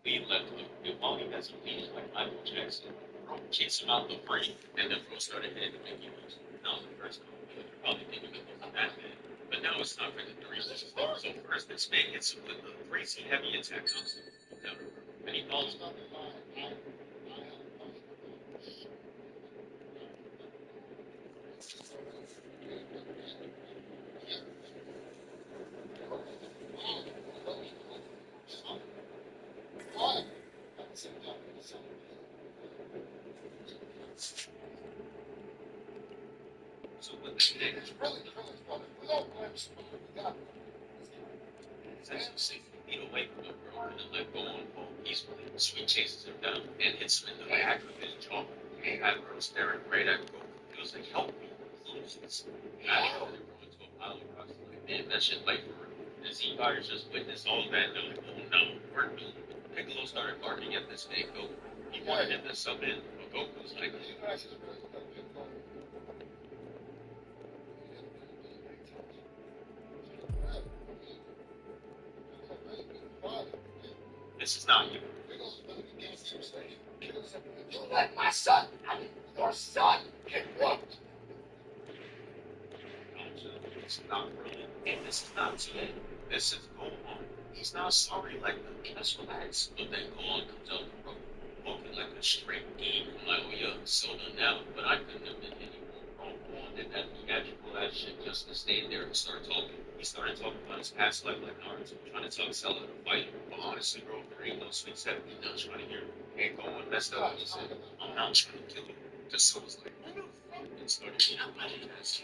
lead left hook. And while he has a lead like Michael Jackson, bro kicks him out the ring, and then bro started hitting the Mickey Mouse. That was the first time. You're probably thinking it wasn't that bad. But now it's time for the three. So first, this man hits him with a crazy heavy attack. And he falls. So when the neck is really, essentially 60 feet away from him, bro, and then let go on home peacefully. So he chases him down and hits him in the back of his jaw. Had bro staring right at Goku. He was like, help me. Close this. After they bro into a pile of rocks. Like, man, that shit like for real. The Z fighters just witnessed all of that. They're like, oh no, we're doomed. Piccolo started barking at this man, Goku. He wanted him to sub in, but Goku's like, this is not you. You let my son, I mean, your son, get whooped. It's not really, and this is not today. This is Gohan. He's not sorry like that. Let's relax. But then Gohan comes out the road, walking like a straight demon. Like, oh yeah, so done now. But I couldn't have been any more wrong. Gohan did that theatrical ass shit just to stay there and start talking. He started talking about his past life like Naruto, trying to talk Cell into fight. But honestly, bro, there ain't no sweet seven. He's not trying to hear it. And Gohan messed up. He said, I'm not trying to kill you. Just so was like, and started getting really fast.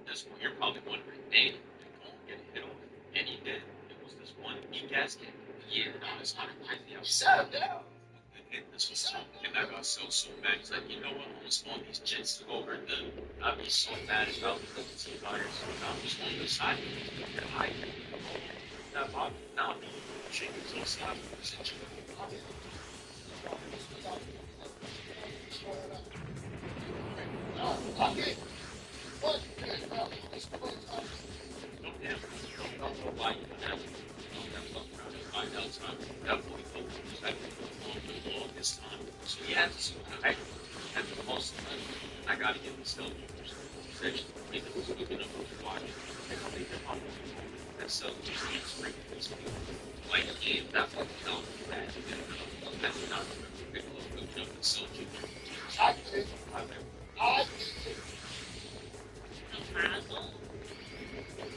That's what you're probably wondering. Dang, did Cole get hit on? And he did. It was this one weak ass kick. Yeah, no, it's not crazy. I shut him down. And this was so, and I got so mad. He's like, you know what? I'm gonna spawn these jets over the. I'd be so mad about the T fighters. I'm just on the side. And I that bot now be shaking so slow. Okay. What? So yeah, I had the most time. I gotta get this done. Section three that was looking up with watch. I don't think they're on that so just bring this like game that was not bad. That's not pick a little jump and so you I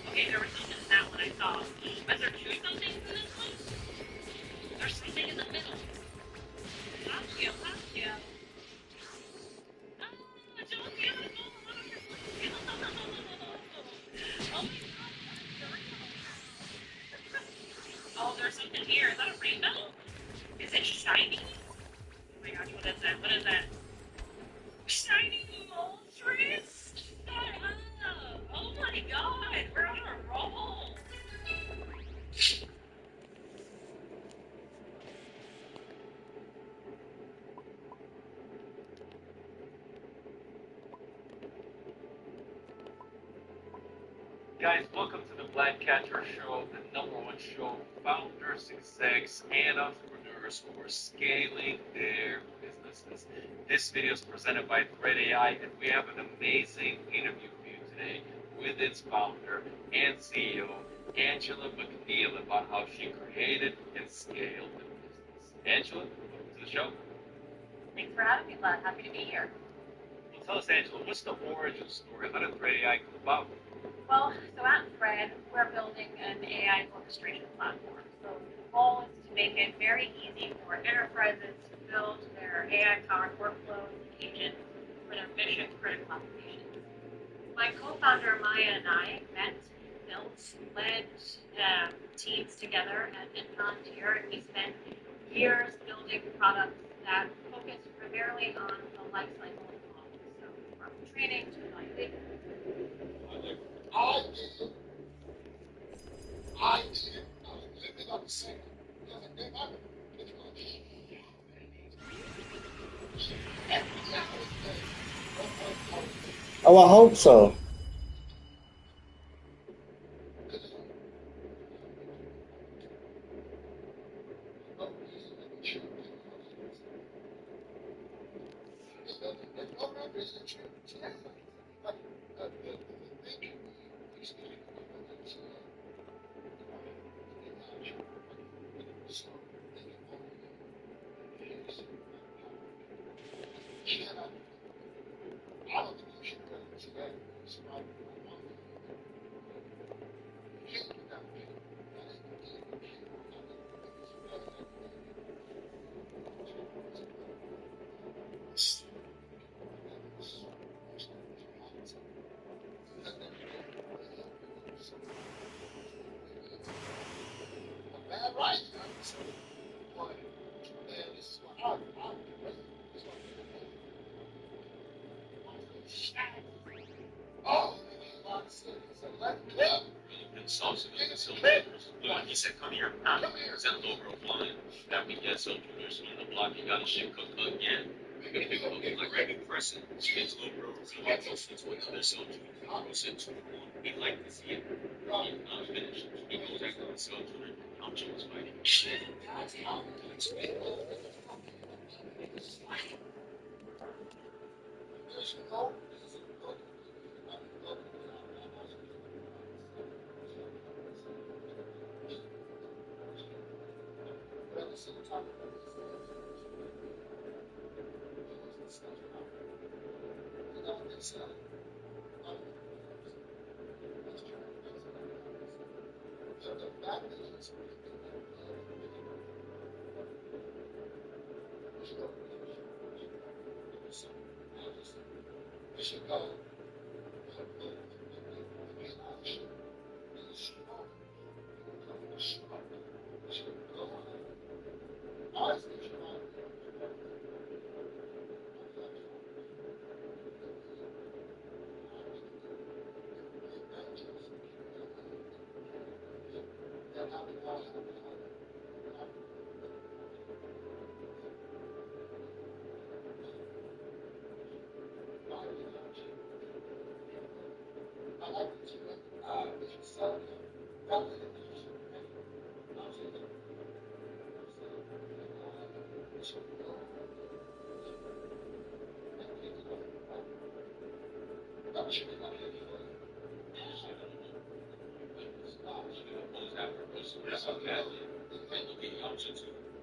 okay, there was something in that one I saw. Was there two something in this one? There's something in the middle. Gotcha. Oh, there's something here. Is that a rainbow? Is it shiny? Oh my gosh, what is that? What is that? Shiny moltres? Oh my god, we're on a roll. Guys, welcome to the Black Catcher Show, the #1 show, founders, execs, and entrepreneurs who are scaling their businesses. This video is presented by Thread AI, and we have an amazing interview for you today with its founder and CEO, Angela McNeil, about how she created and scaled the business. Angela, welcome to the show. Thanks for having me, Vlad. Happy to be here. Well, tell us, Angela, what's the origin story? How did Thread AI come about? Well, so at Thread, we're building an AI orchestration platform. So the goal is to make it very easy for enterprises to build their AI-powered workflows and agents for their mission-critical applications. My co-founder Maya and I met, built, led teams together at Palantir, and we spent years building products that focus primarily on the life cycle of models. So from training to evaluation. I did. I was living on the same. Oh, I hope so. Sauce and so he said, "Come here." Sent over a flying. That we get so juniors on the block. You got a shit cook again. We can pick up like regular person. Spins low bro. He goes to another so junior. Goes into we like to see it. He's not finished. He goes after the so junior. Alcho was fighting. Shit.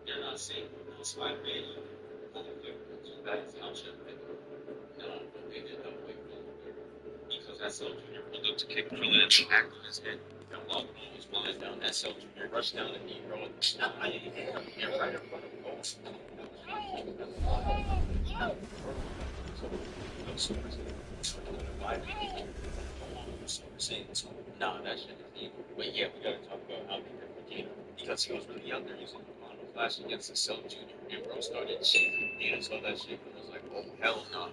They're not saying Spider-Man. That is Alcho. No, they did not wait because that Cell Junior pulled up to kick Krillin and smacked on his head. And while Krillin was flying down, that Cell Junior rushed down and he rolled. I am. You're right in front of Ghost. Nah, that shit is evil. But yeah, we gotta talk about how they did Vegeta. Because he was really out there using the Mono Flash against the Cell Junior. And bro started cheating. Vegeta saw that shit and was like, oh, hell no.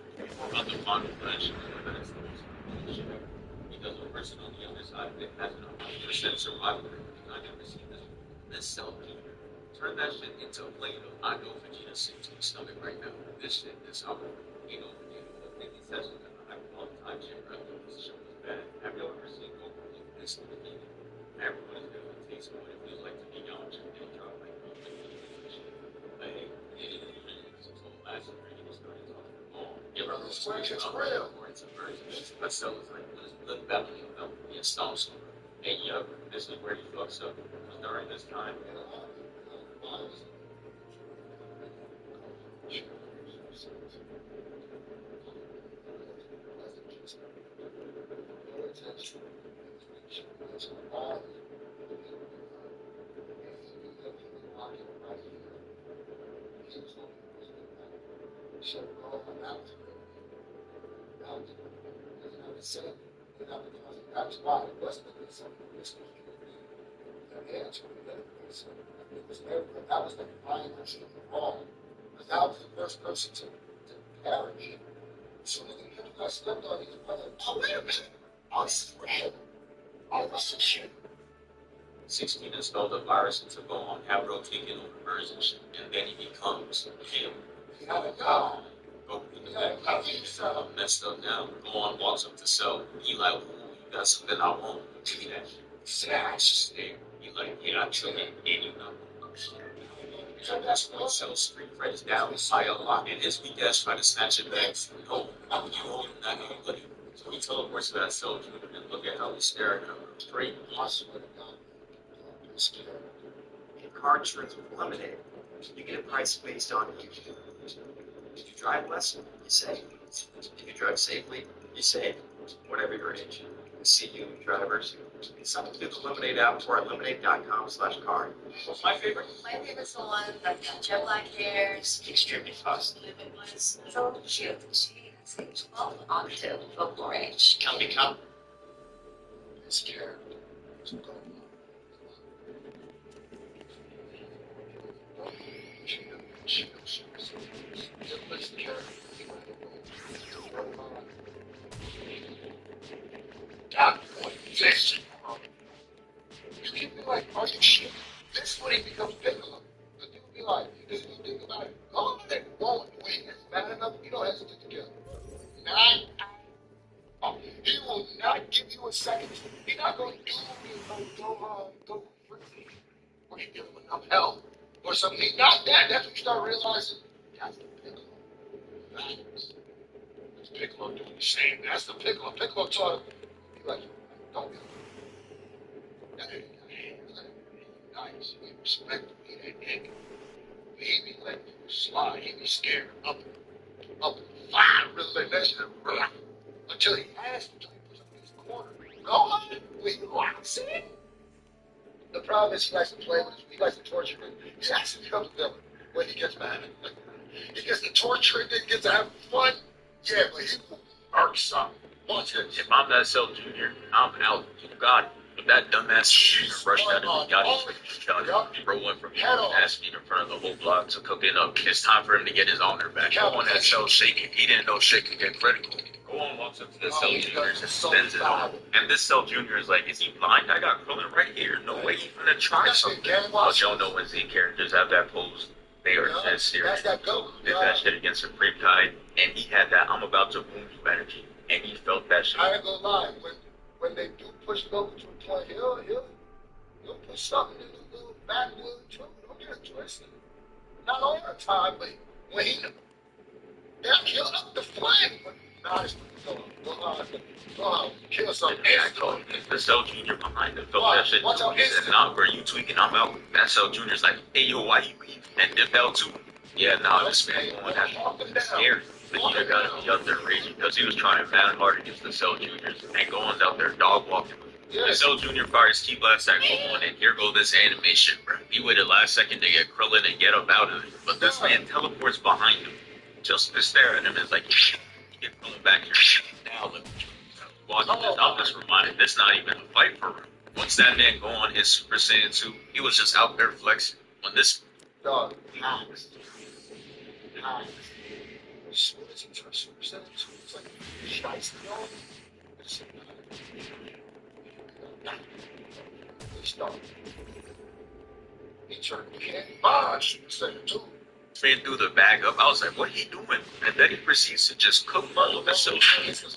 About the Mono Flash. That's the most important shit ever. Because a person on the other side of it has an 100% survival rate. I never seen this. This Cell Junior. Turn that shit into a Play-Doh. I know Vegeta's sick to his stomach right now. This shit is how, Vegeta was making sessions and I all the time shit, bro. This shit was bad. Have you ever seen Goku look this defeated? Everybody's gonna taste what it feels like to be young and they drop like hey, it is so last year he was starting talking about give her a switch, it's real. Or it's a version. But still it's like what is blood battling about he stomps over. And yeah, this is where he fucks up. Because during this time, oh, 16 installed a virus into Gohan, have Ro taken over version, and then he becomes him. Goku messed up now. Gohan walks up to Cell. He like, ooh, you got something I want. Give me that shit. Smash. He like, yeah, I took it. And you know, So that's when Cell Street Friends Dallas I unlock and his weak ass try to snatch it back. No, you hold him that anybody. So he teleports to that Cell Junior and look at how he's staring at him. Great. Awesome. I'm scared. In card tricks with Lemonade, you get a price based on you. If you drive less, you save. If you drive safely, you save. Whatever your age. See you, drivers. Sign up through the Lemonade app or at lemonade.com/card. What's my favorite? My favorite's the one that got jet black hairs. Extremely fast. It was so cute. She has a 12 octave vocal range. Can become scared. This. You keep me like, are you shit? This when he becomes Piccolo. But you be like, you think about it. Go over there, won't wait. It's bad enough. You don't hesitate to kill. He will not give you a second. He's not going to do go crazy. Or you give him enough help. Or something. He's not that. That's when you start realizing that's the Piccolo. That's Piccolo doing the same. That's the Piccolo. Piccolo taught him. He like, don't be nice. He respect him. He that nigga. He be letting you slide. He be scared up fire. Really like that shit. Until he asks him, until he puts him in his corner. Go on. When he locks in. The problem is he likes to play with his, he likes to torture him. He actually becomes a villain when he gets mad. He gets to torture him, he gets to have fun. Yeah, but he will murk something. Watch it. If I'm that Cell Junior, I'm out. You got it. But that dumbass shooter rushed out and got his bro went from asking in front of the whole block to cooking up. It's time for him to get his honor back. Go on that Cell shaking. He didn't know shit could get critical. Go on, walks up to the Cell Junior and sends it on. And this Cell Junior is like, is he blind? I got Krillin right here. No way he's gonna try something. But y'all know when Z characters have that pose, they are dead serious. So did that shit against Supreme Kai, and he had that I'm about to boom you energy. And he felt that shit. I ain't gonna lie, when they do push Goku to a point, he'll put something in the little backwood too. Don't get it twisted. Not all the time, but when he'll up the flame. But nah, it's go on, kill something. Yeah, I told you, the Cell Junior behind him felt that shit too. He said, nah, bro, you tweaking, I'm out. That Cell Junior's like, hey, yo, why you leave? And dip out too. Yeah, nah, this man going after scared. The Vegeta got to be out there raging because he was trying bad hard against the Cell Juniors, and Gohan's out there dog walking. Yeah. The Cell Junior fires Ki Blast at Gohan, and here go this animation, bro. He waited last second to get Krillin and get up out of it, but this man teleports behind him, just to stare at him. It's like, you get Krillin back here now. Watching this, I'm just reminded, this not even a fight for him. Once that man Gohan hit Super Saiyan 2, he was just out there flexing. When this dog, as soon as he turns Super Saiyan 2, it's like, shites the dog. He started. He turned Super Saiyan 2. Ran through the bag up. I was like, what are he doing? And then he proceeds to just cook all of his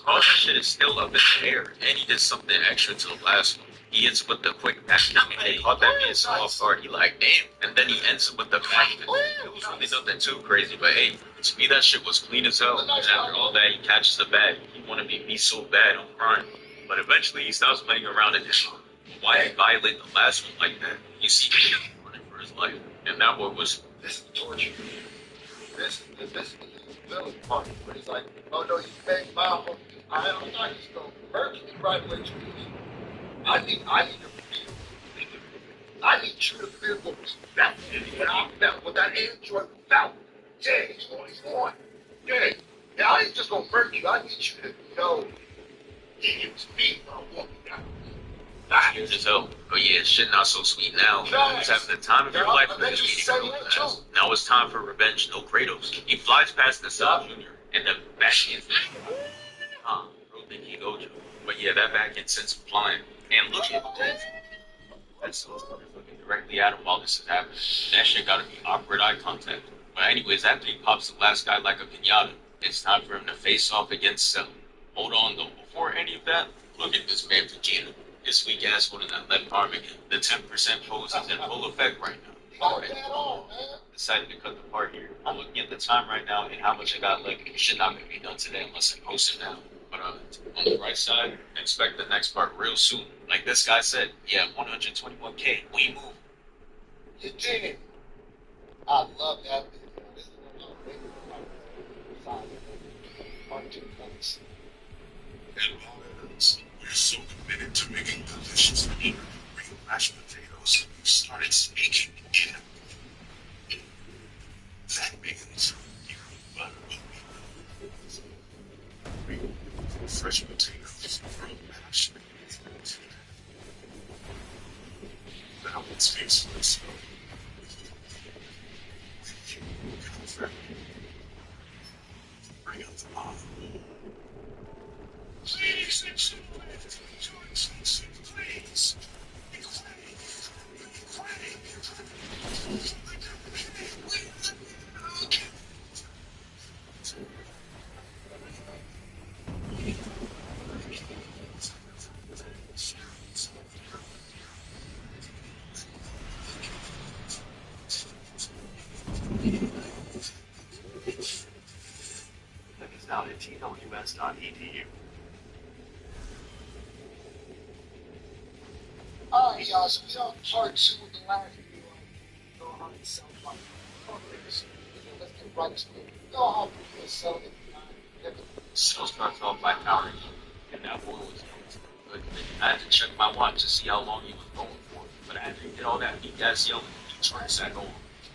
All that shit is still up in the air. And he did something extra to the last one. He ends with the quick back. And he caught that man so off guard. He like, damn. And then he ends with the back. It was really nothing too crazy. But hey, to me that shit was clean as hell. And after all that, he catches the bag. He wanted to be so bad on crime. But eventually he stops playing around in this. Why he violate the last one like that? You see him running for his life. And that boy was... This is torture. This is the villain part. Where he's like, oh no, you made my home. I'm not just going to murder you right away. I need you to feel what we felt. What that android felt. Yeah, you want. Yeah, I ain't just gonna murder you. I need you to know. Yeah, it's me. I'm walking down. Scared as hell. But yeah, shit not so sweet now. He was having the time of your life with his meeting Goku. Now it's time for revenge, no Kratos. He flies past the Cell Junior and the backhand. Bro, think he Gojo. But yeah, that backhand sends him flying. And look at that. That's so looking directly at him while this is happening. That shit gotta be awkward eye contact. But anyways, after he pops the last guy like a pinata, it's time for him to face off against Cell. Hold on though, before any of that, look at this man Vegeta. His weak ass holding that left arm again. The 10% pose is in full effect right now. Cut that off, man. Decided to cut the part here. I'm looking at the time right now and how much I got left. It should not be done today unless I post it now. But on the right side, expect the next part real soon. Like this guy said, yeah, 121K. We move. You did. I love that video. This is another video part 2 points. And Rollins, we're so committed to making delicious meat, real mashed potatoes, we started sneaking in. That means you butter real fresh potatoes from mashed potatoes. Now it speaks for itself. Bring up the bottom. Ladies and gentlemen, join us, please. Be That is now at tws.edu. Alright, y'all, so we on part 2 of the last video. You know how to sell like let's get right to it. You know how people sell it. So starts off by powering, and that boy was good. I had to check my watch to see how long he was going for. But after he did all that, he gas yelling, he turns that on.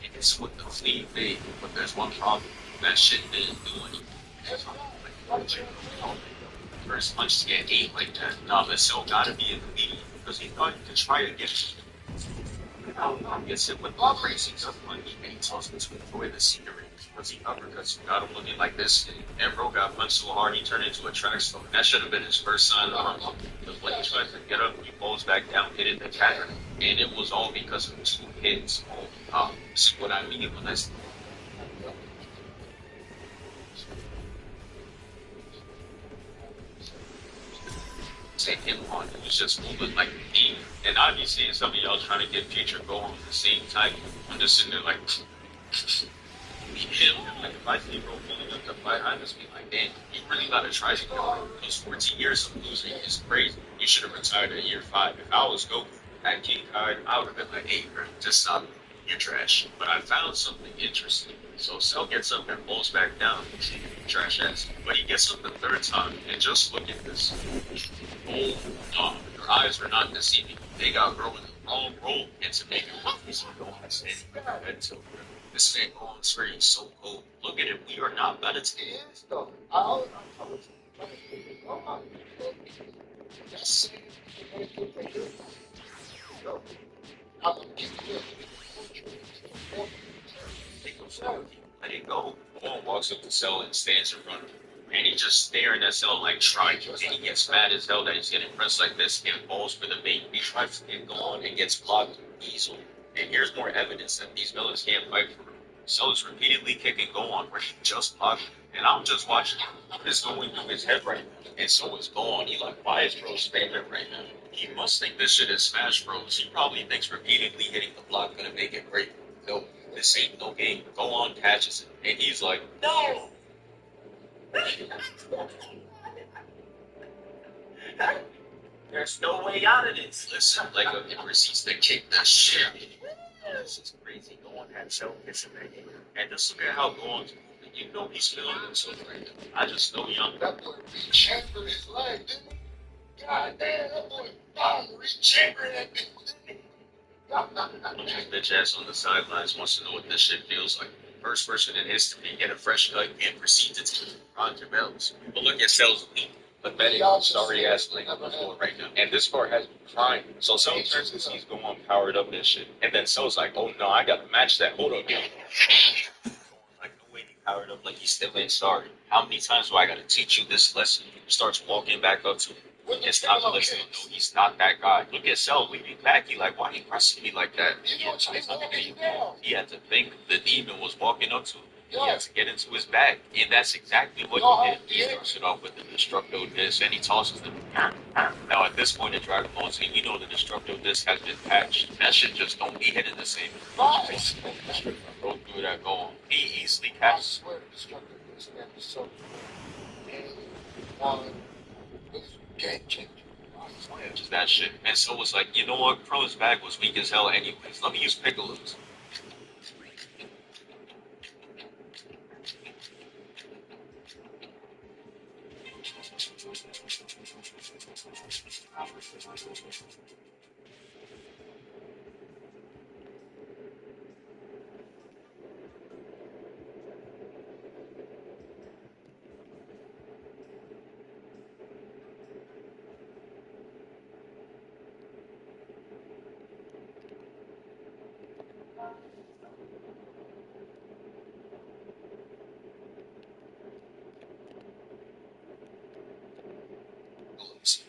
And it's with the fleet big, but there's one problem. That shit didn't do anything. First punch to get 8 like that. Nah, but still gotta be in the lead because he thought he could try again. Gets hit with the crazy tough punch and he tosses to enjoy the scenery. Because he uppercuts you got him looking like this, and bro got punched so hard he turned into a track star. That should have been his first sign of harm. Because when he tries to get up, he falls back down, hitting the catcher. And it was all because of 2 hits. That's what I mean when I say take him on. He was just moving like a demon. And obviously, some of y'all trying to get Future going at the same time. I'm just sitting there like, him. Like, if I see bro pulling up the fight, I just be like, damn, you really gotta try to go. Those 14 years of losing is crazy. You should have retired at year 5. If I was Goku at King Kai, I would have been like, hey, bro, just stop. You're trash. But I found something interesting. So Cell gets up and falls back down. Trash ass. But he gets up the 3rd time, and just look at this. Oh, no, your eyes are not deceiving. They got growing the wrong role, and to make it look easy, don't understand. Head tilt. This man on screen is so cool. Look at it. We are not better to It is though. I'm gonna give you let it go. One walks up to Cell and stands in front of him. And he just staring at Cell like trying. And he gets mad as hell that he's getting pressed like this and falls for the bait. He tries to get going and gets blocked easily. And here's more evidence that these villains can't fight for him. Cell is repeatedly kicking Gohan where he just blocked. And I'm just watching this going through his head right now. And so is Gohan. He like, why is bro spamming right now? He must think this shit is Smash Bros. He probably thinks repeatedly hitting the block gonna make it break. No, this ain't no game. Gohan catches it. And he's like, no! There's no way out of this. Listen, like he proceeds to kick the shit. This is crazy. Gohan had Cell hits him right here. And just look at how Gohan's moving. You know he's feeling himself right now. I just know young. that boy rechambered his leg, didn't he? God damn, that boy rechambered that bitch, didn't he? Bitch ass on the sidelines wants to know what this shit feels like. First person in history to get a fresh cut and proceed to Roger Bells. But look at Cell's lead. Pathetic, sorry ass laying on the floor right now. And this part has me crying. So Cell turns and sees Gohan powered up and shit. And then Cell's like, oh no, I gotta match that. Hold up, yo. Like, no way he powered up like he still ain't sorry. How many times do I gotta teach you this lesson? He starts walking back up to him. It's not listening. No, he's not that guy. Look at Cell leaning back. He like, why are you pressing me like that? He had to think the demon was walking up to him. He had to get into his bag, and that's exactly what he did. He starts it off with the Destructo Disc, and he tosses them. Now, at this point in Dragon Ball Z, we know the Destructo Disc has been patched. That shit just don't be hitting the same. Go through that goal. He easily I catches. swear to Destructive this man is so game one. This game changer. I swear. Just that shit. And so was like, you know what? Krill's bag was weak as hell anyways. Let me use Piccolo's.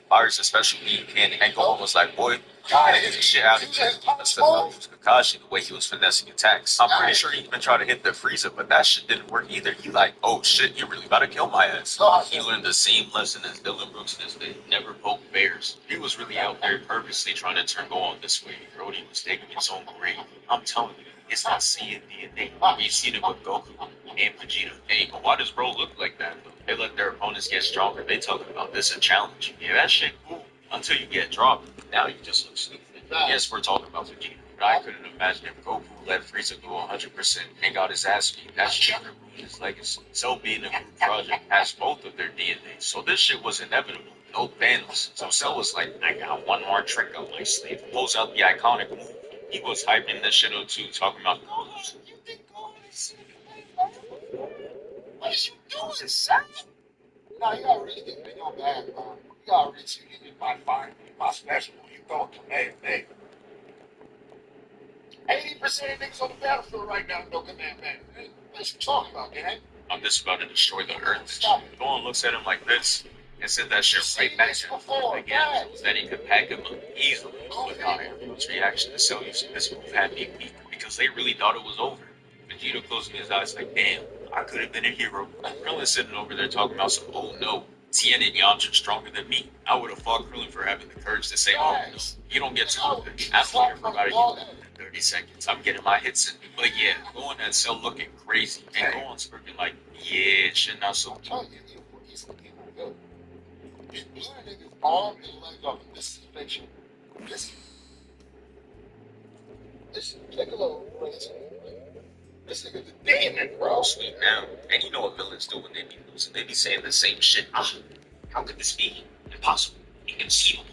Fires especially and Gohan was like, boy, gotta get this shit out of here. That's the Kakashi, the way he was finessing attacks. I'm pretty sure he even tried to hit the Frieza, but that shit didn't work either. He like, oh shit, you really about to kill my ass. He learned the same lesson as Dylan Brooks did. Never poke bears. He was really out there purposely trying to turn Gohan this way. Brody was taking his own grave. I'm telling you, it's not seeing DNA. We've seen it with Goku and Vegeta. Hey, but why does bro look like that? They let their opponents get stronger. They talking about this a challenge. Yeah, that shit cool until you get dropped. Now you just look stupid. Yes, we're talking about Vegeta, but I couldn't imagine if Goku let Frieza go 100% and got his ass beat. That's shit ruined his legacy. Cell being a group project has both of their DNA, so this shit was inevitable. No Thanos. So Cell was like, I got one more trick up my sleeve. Pulls out the iconic move. He was hyping this shit up too, talking about, you think Gohan is what is you doing, son? No, you gotta really get in your bag, man. You gotta really see you get my special when you go to Kamehameha. 80% of niggas on the battlefield right now know Kamehameha. What you talking about, man? I'm just about to destroy the earth. Gohan looks at him like this and said that shit right back to him again. So that he could pack him up easily. But now everyone's reaction to Cell using this move had me weak because they really thought it was over. Vegeta closing his eyes like, damn, I could have been a hero. Krillin sitting over there talking about some, oh no, Tien and Yamcha stronger than me. I would have fought Krillin for having the courage to say, oh no, you don't get to do it. After everybody in 30 seconds, I'm getting my hits in. But yeah, Gohan had Cell looking crazy. And Gohan's looking like, yeah, shit not so. I'm telling you, he's a good. He blew a nigga's arm and leg off, and this is fiction. This Piccolo crazy. This nigga's a demon, bro. Sweet now. And you know what villains do when they be losing? They be saying the same shit. Ah, how could this be? Impossible. Inconceivable.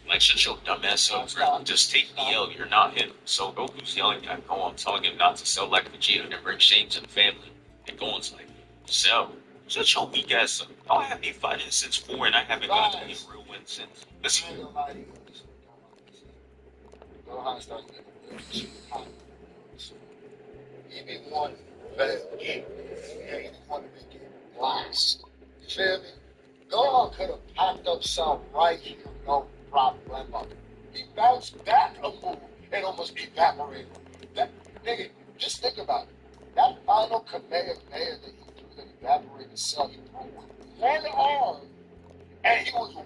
Like, shut your dumbass up, bro. Just take the L. You're not him. So Goku's yelling at Gohan, telling him not to sell like Vegeta and bring shame to the family. And Gohan's like, Cell, shut your weak ass up. I have been fighting since 4 and I haven't gotten any real wins since. Listen. Gohan started getting shit hot. He be one better game. And he want to be getting blast. You feel me? Gohan could have packed up some right here, no problem. He bounced back a move and almost evaporated. That nigga, just think about it. That final Kamehameha that he threw that evaporated Cell, he threw with one arm, and he was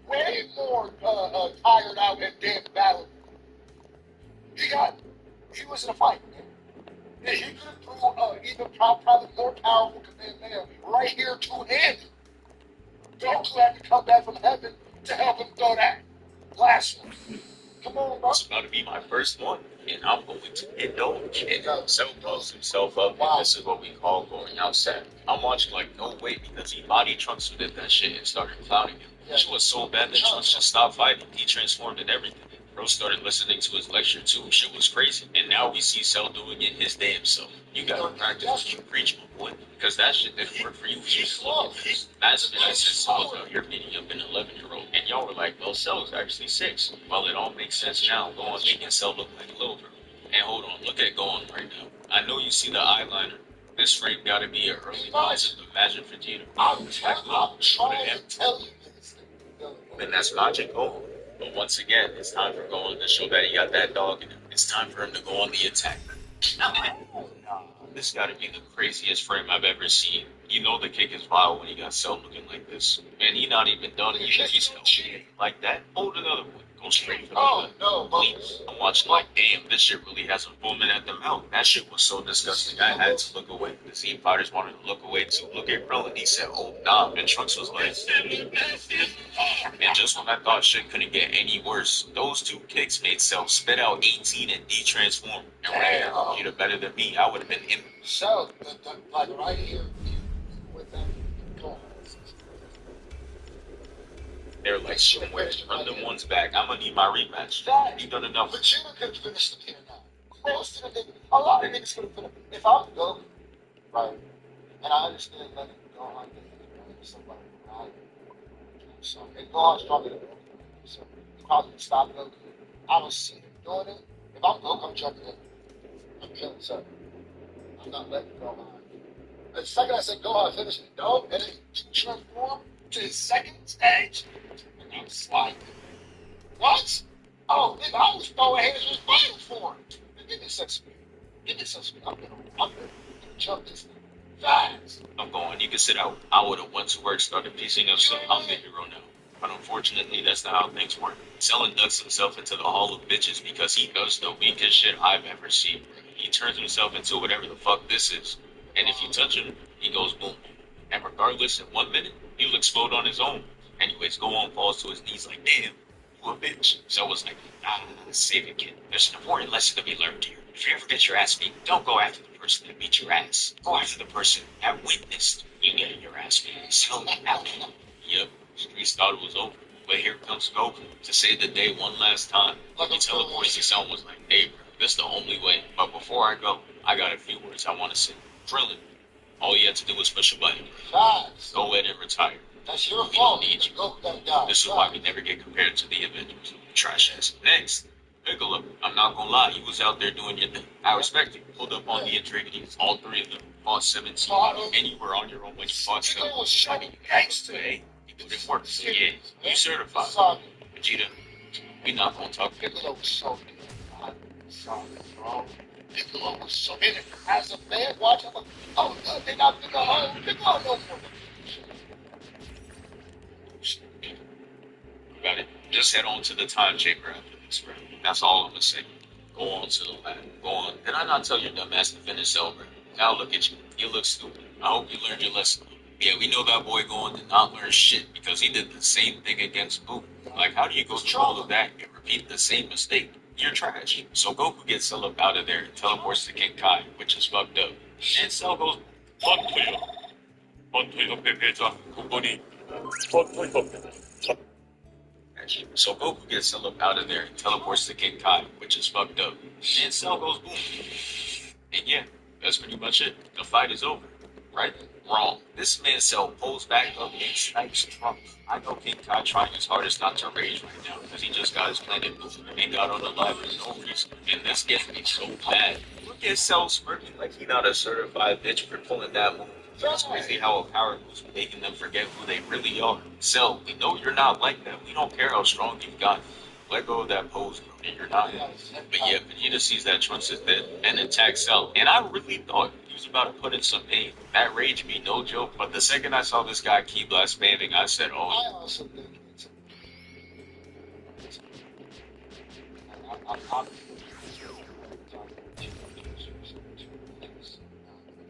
way more tired out and dead battle. He was in a fight, man. Yeah, he could have threw even probably more powerful Kamehameha right here two-handed. Goku had to come back from heaven to help him throw that last one. Come on, bro. It's about to be my first one, and I'm going to indulge. And Cell blows himself up, and this is what we call going outside. I'm watching like, no way, because he body Trunks did that shit and started clowning him. It was so bad that Trunks just stopped fighting. He transformed and everything. Bro started listening to his lecture too. Shit was crazy. And now we see Cell doing it his damn self. You gotta practice what you preach, my boy. Because that shit didn't work for you. Last minute I said Cell's out here beating up an 11-year-old. And y'all were like, well, Cell is actually 6. Well, it all makes sense now. Gohan making Cell look like a little girl. And hold on, look at Gohan right now. I know you see the eyeliner. This frame gotta be an early concept of Magic Vegeta. I'm trying to tell you this. And that's logical. But once again, it's time for Gohan to show that he got that dog in him. It's time for him to go on the attack. This gotta be the craziest frame I've ever seen. You know the kick is vile when he got Cell looking like this. Man, he not even done it. He's helping like that. Hold another one. Go straight for the gut. No, Please. I'm watching like, damn, this shit really has him foaming at the mouth. That shit was so disgusting. I had to look away. The Z fighters wanted to look away too. Look at Krillin. He said, oh, nah. And Trunks was like, and just when I thought shit couldn't get any worse, those two kicks made Cell spit out 18 and de-transform. And when you'd have better than me, I would have been in. So, like right here, with that, go. They're like, shit, run them ones back. I'm gonna need my rematch. He done enough. Vegeta could finish them here now. Most of the niggas, a lot of niggas could have finished. If I'm Goku, right, and I understand letting Gohan get somebody, right? So, and Gohan's stronger than Goku, so he probably would stop Goku. I don't see him doing it. If I'm Goku, I'm jumping in. I'm killing something. I'm not letting Gohan. The second I said Gohan finish it, no, and then he transform to his second stage, and I'm sliding. What? Oh, nigga, I was throwing hands with fighting for him. Give me some speed. Give me some speed. I'm gonna jump this thing fast. I'm going. You can sit out. I would have went to work, started piecing up some. I'm the hero now. But unfortunately, that's not how things work. Cell inducts himself into the Hall of Bitches because he does the weakest shit I've ever seen. He turns himself into whatever the fuck this is. And if you touch him, he goes boom. And regardless, in 1 minute, he'll explode on his own. Anyways, Gohan falls to his knees like, damn, you a bitch. Cell was like, save it, kid. There's an important lesson to be learned here. If you ever get your ass beat, don't go after the person that beat your ass. Go after the person that witnessed you getting your ass beat. So, out. Yep, Streets thought it was over. But here comes Goku to save the day one last time. He teleports to Cell and was like, hey, bro, this the only way. But before I go, I got a few words I want to say. Krillin, all you had to do was push a button. Guys, Go ahead and retire. that's your We fault. don't need you. Goku gotta die. This is why we never get compared to the Avengers. Trash ass. Next, Piccolo. I'm not gonna lie, you was out there doing your thing. I respect you. Pulled up on the Intriguities. All three of them fought 17. And you were on your own when you fought Piccolo Cell. was showing gangster. Hey, you put in work. Yeah, you certified. Sorry. Vegeta, we not gonna talk. Piccolo was so good. I'm sorry, bro. Piccolo was so in it. As a fan, watch him. Oh, no, they not Piccolo. Oh, Piccolo no more. You got it. Just head on to the time chamber after this, bro. That's all I'm gonna say. Go on to the lab. Go on. Did I not tell your dumb ass to finish Cell, bro? Now look at you. You look stupid. I hope you learned your lesson. Yeah, we know that boy Gohan did not learn shit because he did the same thing against Boo. Like, how do you go through all of that and repeat the same mistake? You're trash. So Goku gets Cell up out of there and teleports to King Kai, which is fucked up. And Cell goes, so Goku gets Cell up out of there and teleports to King Kai, which is fucked up. And Cell goes boom. And yeah, that's pretty much it. The fight is over. Right? Wrong. This man Cell pulls back up and snipes Trunks. I know King Kai trying his hardest not to rage right now because he just got his planet moving and got on the lab for no reason. And this gets me so mad. Look at Cell smirking like he not a certified bitch for pulling that move. It's crazy how a power moves making them forget who they really are. Cell, we know you're not like that. We don't care how strong you've gotten. Let go of that pose, bro, and you're not. But yeah, Vegeta sees that Trunks is dead and attacks Cell. And I really thought he was about to put in some pain. That raged me, no joke. But the second I saw this guy Ki Blast spamming, I said, oh. I also think it's I'm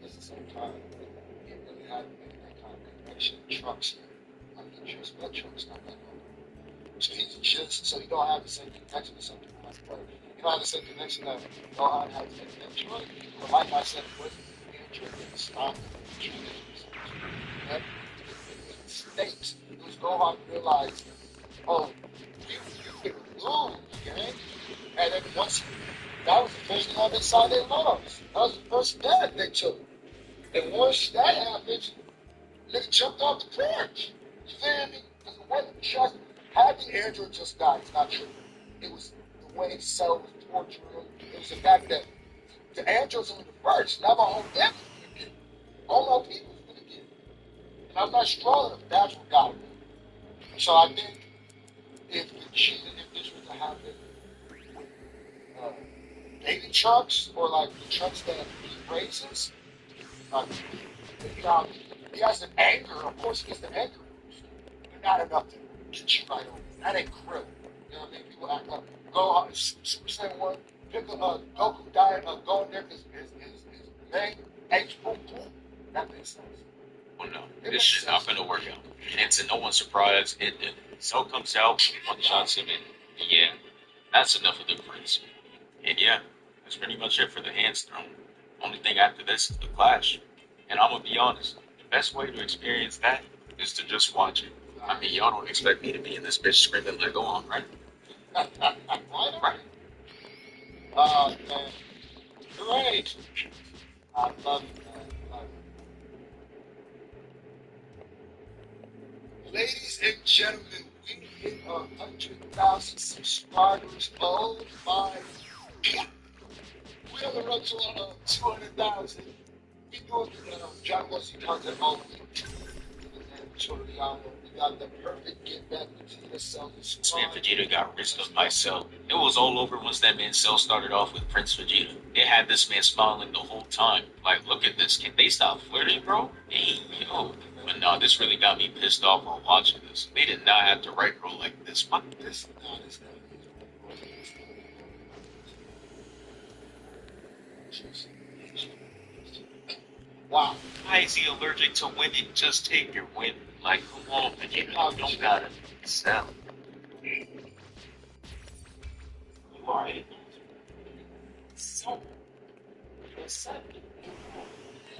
at the same time, it really had that kind of connection. Trunks, I mean, just what Trunks not that long. So he's just so you don't have the same connection to something like that. You don't have the same connection that Gohan has to Android. But like I said, with Android didn't stop it. States, it was Gohan realized, oh, you can lose, gang. And then once that was the first time they saw their lost. That was the first step they took. And once that happened, they jumped off the porch. You feel me? Because the way the trust had the android just died. It's not true. It was the way Cell was torturing him. It was the fact that the androids were the first. Now my whole family was going to get it. All my people was going to get it. And I'm not strong enough. That's what got me. So I think cheated if this was to happen with baby trucks or like the trucks that he raises. Like, he has an anchor. Of course, he gets the anchor boost, but not enough to get you right over. That ain't krill. You know what I mean? People act like go Super Saiyan 1, pick a Goku diet, go in there because his main H boom boom. That makes sense. Well, no, this shit not gonna work out. And to no one's surprise, it did. Cell comes out, one shots him, and yeah, that's enough of the difference. And yeah, that's pretty much it for the hands thrown. Only thing after this is the clash. And I'm gonna be honest, the best way to experience that is to just watch it. I mean, y'all don't expect me to be in this bitch screaming like, go on, right? Why not? Right. Man. Great. I love it, man. Love it. Ladies and gentlemen, we hit 100,000 subscribers. Oh my God. We're on the road to 200,000. We doing John Wesley content all week. We got the perfect get back Vegeta Cell. This man Vegeta got risked up by Cell. It was all over once that man Cell started off with Prince Vegeta. They had this man smiling the whole time. Like, look at this. Can they stop flirting, bro? Hey, yo. But no, this really got me pissed off while watching this. They did not have to write bro like this. Fuck this. Wow. Why is he allergic to women? Just take your win. Like, come on, Vegeta. You don't gotta Cell. You alright.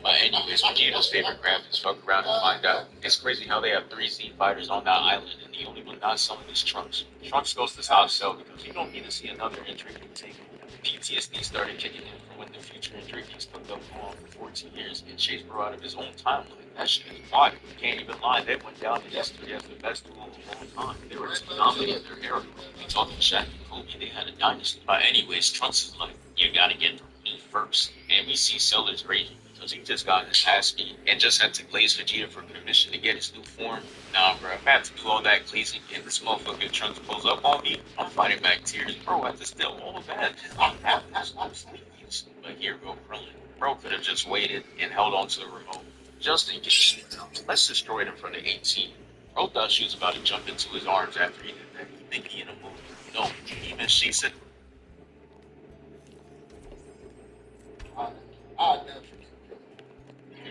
But anyways, Vegeta's favorite graph is fuck around and find out. It's crazy how they have 3 Z fighters on that island, and the only one not selling is Trunks. Trunks goes to stop Cell because you don't need to see another injury take. PTSD started kicking in from when the future injury he's cooked up on for 14 years and chased bro out of his own timeline. That shit is wild. Can't even lie, they went down in history as the best duo of all time. They were dominating their era. We talking Shaq and Kobe, they had a dynasty. Anyways, Trunks is like, you gotta get me first. And we see Sellers raging because he just got his ass beat and just had to glaze Vegeta for permission to get his new form. Nah, bro, if I have to do all that glazing and this motherfucking Trunks pulls up on me, I'm fighting back tears. Bro, I have to steal all of that. I'm having this no sleeves. But here go Krillin. Bro could have just waited and held on to the remote. Just in case. Let's destroy it in front of 18. Bro thought she was about to jump into his arms after he did that. You think he in a movie? No, even she said.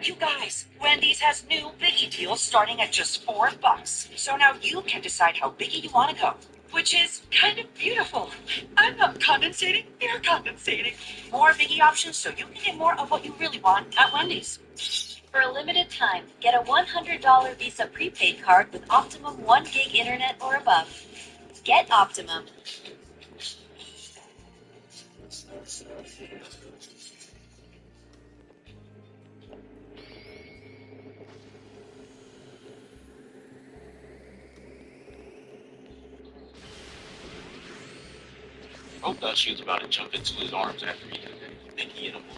You guys, Wendy's has new Biggie deals starting at just $4. So now you can decide how biggie you want to go, which is kind of beautiful. I'm not condensating, you're condensating. More Biggie options so you can get more of what you really want at Wendy's. For a limited time, get a $100 Visa prepaid card with Optimum 1 gig internet or above. Get Optimum. Bro thought she was about to jump into his arms after he did that. You think he in a movie?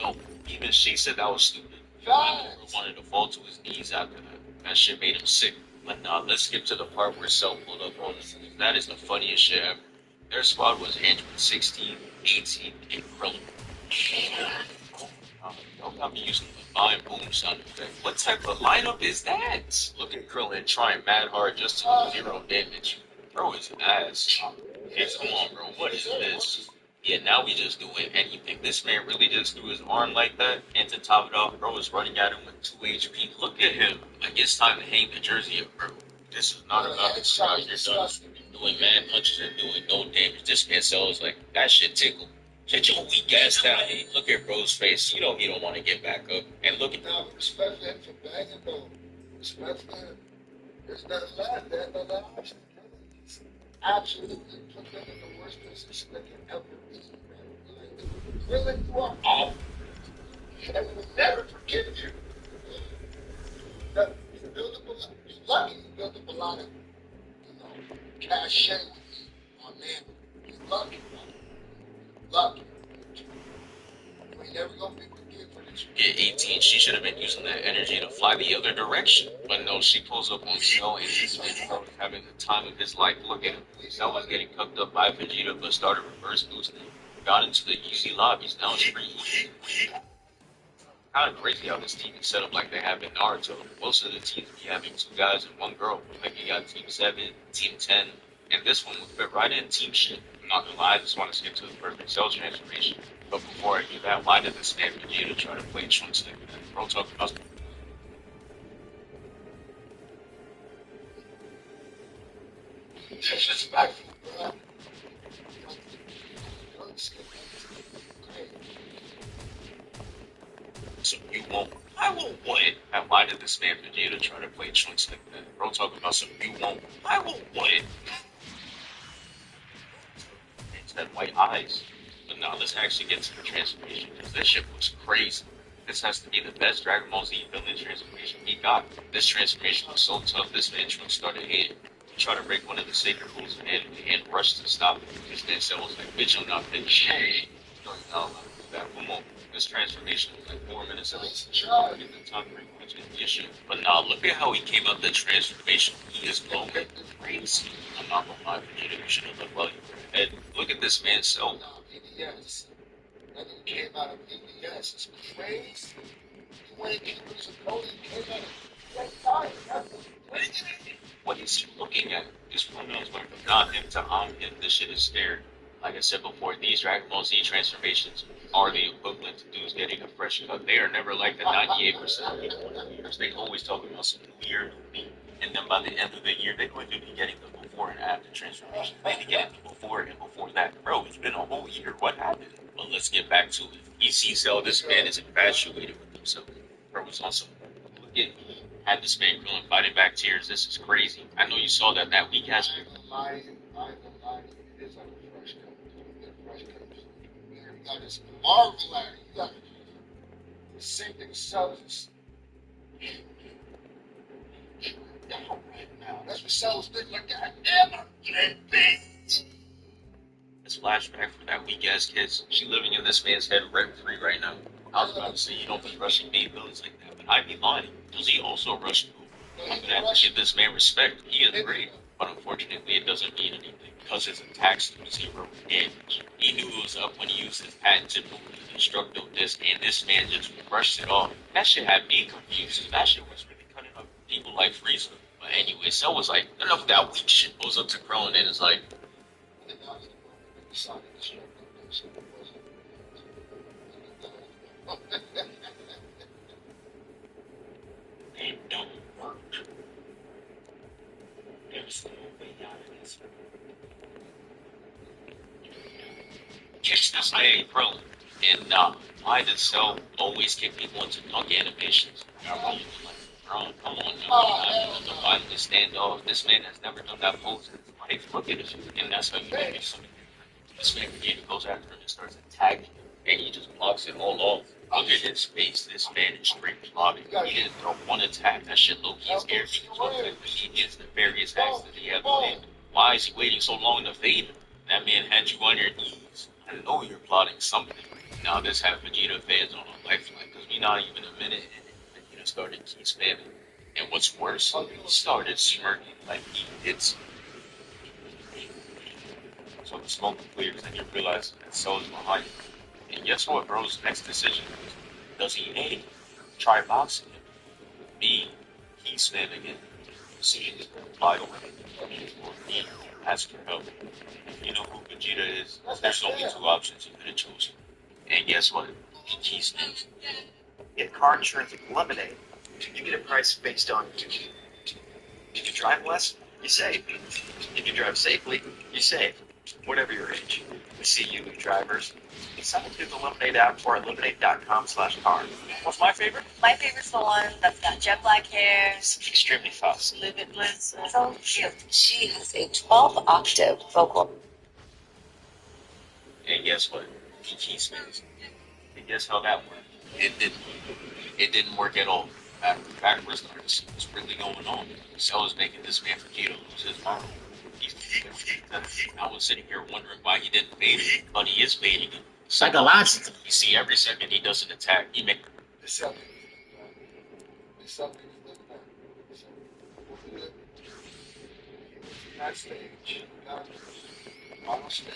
No, even she said that was stupid. I never wanted to fall to his knees after that. That shit made him sick. But nah, let's skip to the part where Cell pulled up on us. That is the funniest shit ever. Their squad was Android 16, 18, and Krillin. Y'all got me using the fine boom sound effect. What type of lineup is that? Look at Krillin trying mad hard just to do 0 damage. Bro is an ass. Hey, come on, bro. What is this? Yeah, now we just do it. And you think this man really just threw his arm like that? And to top it off, bro is running at him with 2 HP. Look at him. Like, it's time to hang the jersey up, bro. This is not about the crowd. You're done doing mad punches and doing no damage. This man sells like, that shit tickle. Shut your weak ass down. Hey, look at bro's face. You know he don't want to get back up. And look at Now, respect for him for banging, though. Respect for him. There's nothing left. There's no other option. He's absolutely put them in the worst position that can ever be. Like, Krillin, you are awful. And we will never forgive you. You built up a lot. You're lucky you built up a lot of, cachet with me, my man. You're lucky, bro. Lucky. You ain't never gonna be forgiven for the get 18, she should have been using that energy to fly the other direction. But no, she pulls up on Cell and this man was having the time of his life. Look at him. Cell was getting cooked up by Vegeta, but started reverse boosting. Got into the easy lobbies. Now it's pretty easy. Kind of crazy how this team is set up like they have in Naruto. Most of the teams be having 2 guys and 1 girl. Like you got Team 7, Team 10, and this one would fit right in Team Shit. I'm not gonna lie, I just want to skip to the perfect Cell transformation. But before I do that, why did this man Vegeta try to play Trunks like that? Bro, talking about Disrespectful, bro. so you won't. I won't what? And why did this man Vegeta try to play Trunks like that? Bro, talking about some you won't. I won't what? It's that white eyes. But now let's actually get to the transformation because this shit was crazy. This has to be the best Dragon Ball Z villain transformation he got. This transformation was so tough, this man Trunks started hitting. He tried to break one of the sacred rules and rushed to stop it. This man Cell was like, bitch, I'm not finished. Hey, you know, that one more. This transformation was like 4 minutes of get the top 3 points in the issue. But now look at how he came out the transformation. He is glowing crazy. I'm not gonna lie, Vegeta, you should have looked well. And look at this man Cell. BBS. That nigga came out of BBS. It's crazy. You ain't getting rid of Cody. Came out of that time. That's crazy. What is he looking at? This pronouns went from not him to him. This shit is scary. Like I said before, these Dragon Ball Z transformations are the equivalent to dudes getting a fresh cut. They are never like the 98% of people in the years. They always talk about some new year, new me. And then by the end of the year, they're going to be getting the before and after transformation. They need to get the before and before that. Bro, it's been a whole year. What happened? But let's get back to it. You see, Cell, this man is infatuated with himself. Bro was on some look at me. Had this man grilling, fighting back tears. This is crazy. I know you saw that week ass. I ain't gonna lie to you. It is like a fresh cut. You get a fresh cut. You got this Marvel at it. You got the same thing sells down right now. That's what sells things like that. Damn, I'm bitch. This flashback from that weak ass kids. She living in this man's head rent free right now. I was about to say you don't be rushing main villains like that, but I'd be lying. Does he also rush you? I'm gonna have to give this man respect. He is great. But unfortunately, it doesn't mean anything because his attacks do 0 damage. He knew it was up when he used his patented move, the Destructo Disc, and this man just rushed it off. That shit had me confused. That shit was really cutting up people like Frieza. But anyway, Cell was like, enough of that weak shit. Goes up to Krillin and is like, it don't work. There's no way out of this. Catch this man, Krillin. And why does Cell always get people into dunk animations? Like, come on now. I'm the violent standoff. This man has never done that pose in his life. Look at him. And that's how you make something. This man Vegeta goes after him and starts attacking him. And he just blocks it all off. Look at his face. This man is straight plotting. He didn't throw one attack. That shit low-key scared me. Look at he gets the various hacks that he ever did. Why is he waiting so long to fade him? That man had you on your knees. I know you're plotting something. Now this had Vegeta fans on a lifeline because we not even a minute in. Vegeta started keep spamming. And what's worse, he started smirking like he did something. So the smoke clears and you realize that Cell is behind you. And guess what, bro's next decision is, does he A, try boxing him, B, he spam again, C, fly away, or D, ask for help. You know who Vegeta is? There's only 2 options you could have chosen. And guess what? He spams. Get car insurance with Lemonade. You get a price based on if you drive less, you save. If you drive safely, you save. Whatever your age. We see you, drivers. You sign up through the Lemonade app or at lemonade.com/car. What's my favorite? My favorite's the one that's got jet black hair. It's extremely fast. Limitless. So cute. She has a 12-octave vocal. And guess what? He keeps spams. And guess how that worked? It didn't. It didn't work at all. Backwards started to see what's really going on. Cell is making this man Vegeta lose his mind. I was sitting here wondering why he didn't bait him, but he is baiting him. Psychologically. You see, every second he does an attack, he makes It's up. It's up. So, over there, he was in that stage. Got on stage.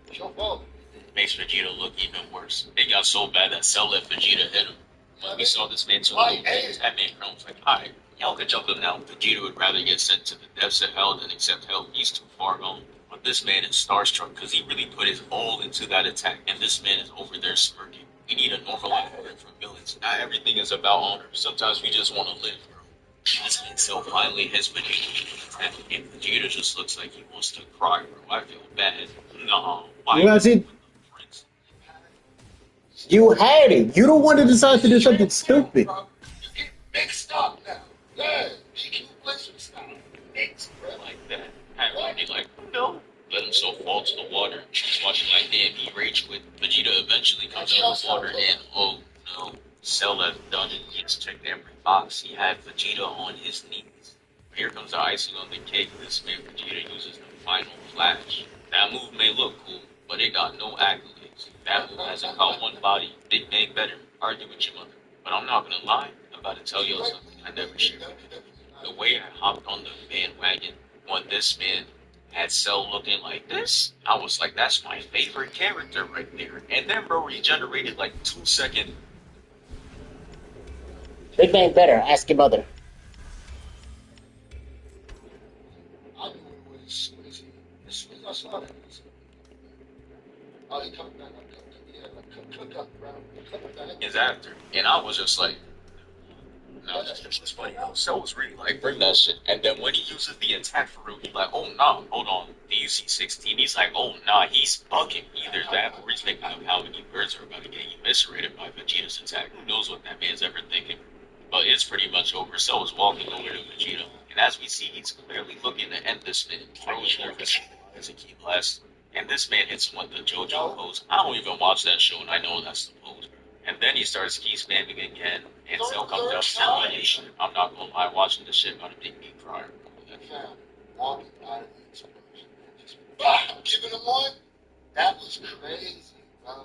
It's your fault. Makes Vegeta look even worse. It got so bad that Cell let Vegeta hit him. When we saw this man took no things, that man Krillin was like, alright, y'all can jump him now. Vegeta would rather get sent to the depths of hell than accept help. He's too far gone. But this man is starstruck because he really put his all into that attack, and this man is over there smirking. We need a normal life for villains. Not everything is about honor. Sometimes we just want to live, bro. This man Cell finally hits Vegeta, and Vegeta just looks like he wants to cry, bro. I feel bad. No, why? Well, see, you had it. You don't want to decide to do something stupid. You get mixed up now. Yeah, GQ Blizzard style. Mixed, bro. Like that. I would be like, no. Let himself fall to the water. He's watching like damn, he rage quit. Vegeta eventually comes out of the water and oh no. Cell had done it. He's checked every box. He had Vegeta on his knees. Here comes the icing on the cake. This man Vegeta uses the final flash. That move may look cool, but it got no accolades. That move hasn't caught one body. Big Bang better. Argue with your mother. But I'm not gonna lie. I'm about to tell you something I never shared. The way I hopped on the bandwagon when this man had Cell looking like this, I was like, that's my favorite character right there. And then bro regenerated like 2 seconds. Big Bang better. Ask your mother. I knew it was as soon as I saw that. Oh, he coming back. Cook up, bro. Is after. And I was just like, no, that's just funny. Cell was really like, bring that shit. And then when he uses the attack for real, he's like, oh no, hold on. Do you see 16? He's like, oh nah, he's bugging. Either that or he's thinking of how many birds are about to get eviscerated by Vegeta's attack. Who knows what that man's ever thinking? But it's pretty much over. Cell is walking over to Vegeta. And as we see, he's clearly looking to end this man. Throws nervous as a key blast. And this man hits him with the JoJo pose. I don't even watch that show, and I know that's the pose. And then he starts key spamming again, and Cell comes out shit. I'm not gonna lie, watching this shit gonna make me cry. Walking out of the explosion. Just giving him one? That was crazy, bro.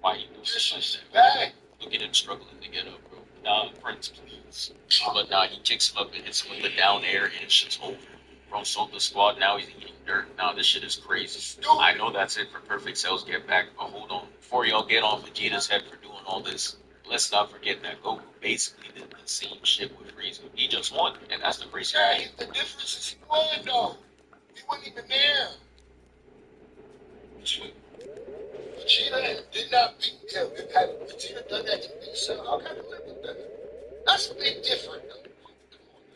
Why you do shit like that? Disrespect. Look at him struggling to get up, bro. Nah, Prince, please. But nah, he kicks him up and hits him with the down air, and it's just over. Bro sold the squad, now he's eating dirt. Now this shit is crazy. I know that's it for Perfect Cell's get back, but hold on. Before y'all get on Vegeta's head for doing all this, let's not forget that Goku basically did the same shit with Frieza. He just won, and that's the crazy Yeah, thing. the difference is he won, though. He wasn't even there. Vegeta did not beat him. Had Vegeta done that to beat Cell, I gotta live with that. That's a big difference,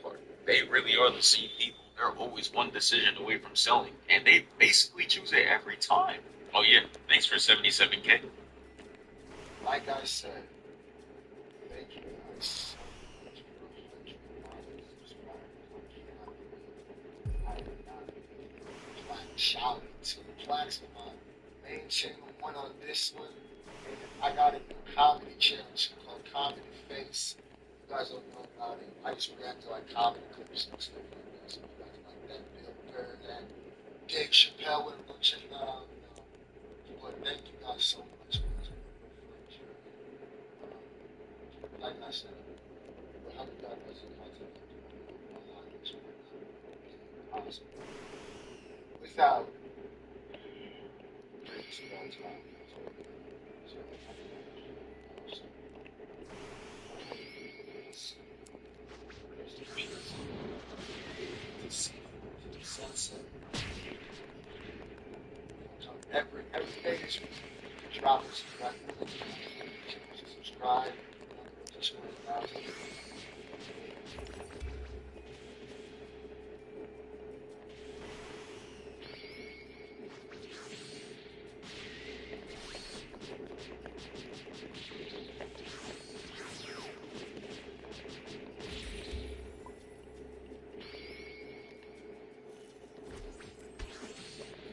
though. They really are the same people. They're always one decision away from selling, and they basically choose it every time. Oh yeah, thanks for 77K. Like I said, thank you guys so much I am not like shouting to the plaques on my main channel, one on this one. I got a new comedy channel called Comedy Face. You guys don't know about it. I just react to like comedy clips and stuff like that. So you guys like that Bill Burr, that Dave Chappelle, whatever, go check that out. But thank you guys so much. Like I said, we're having that as a content awesome. Without every day is drop subscribe.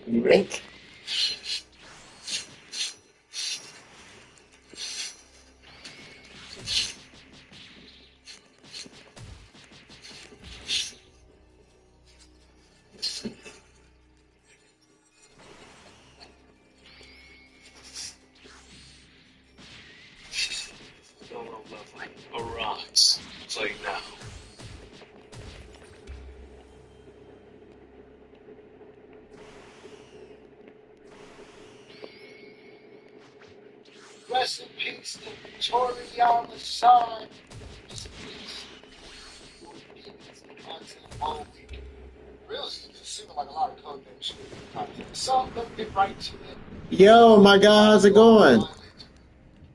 Link. Rest in peace to Tori Shine. Rest in peace for demons and content all week. Really, it just seemed like a lot of code names content. Some don't get right to it. Yo, my guy, how's it going?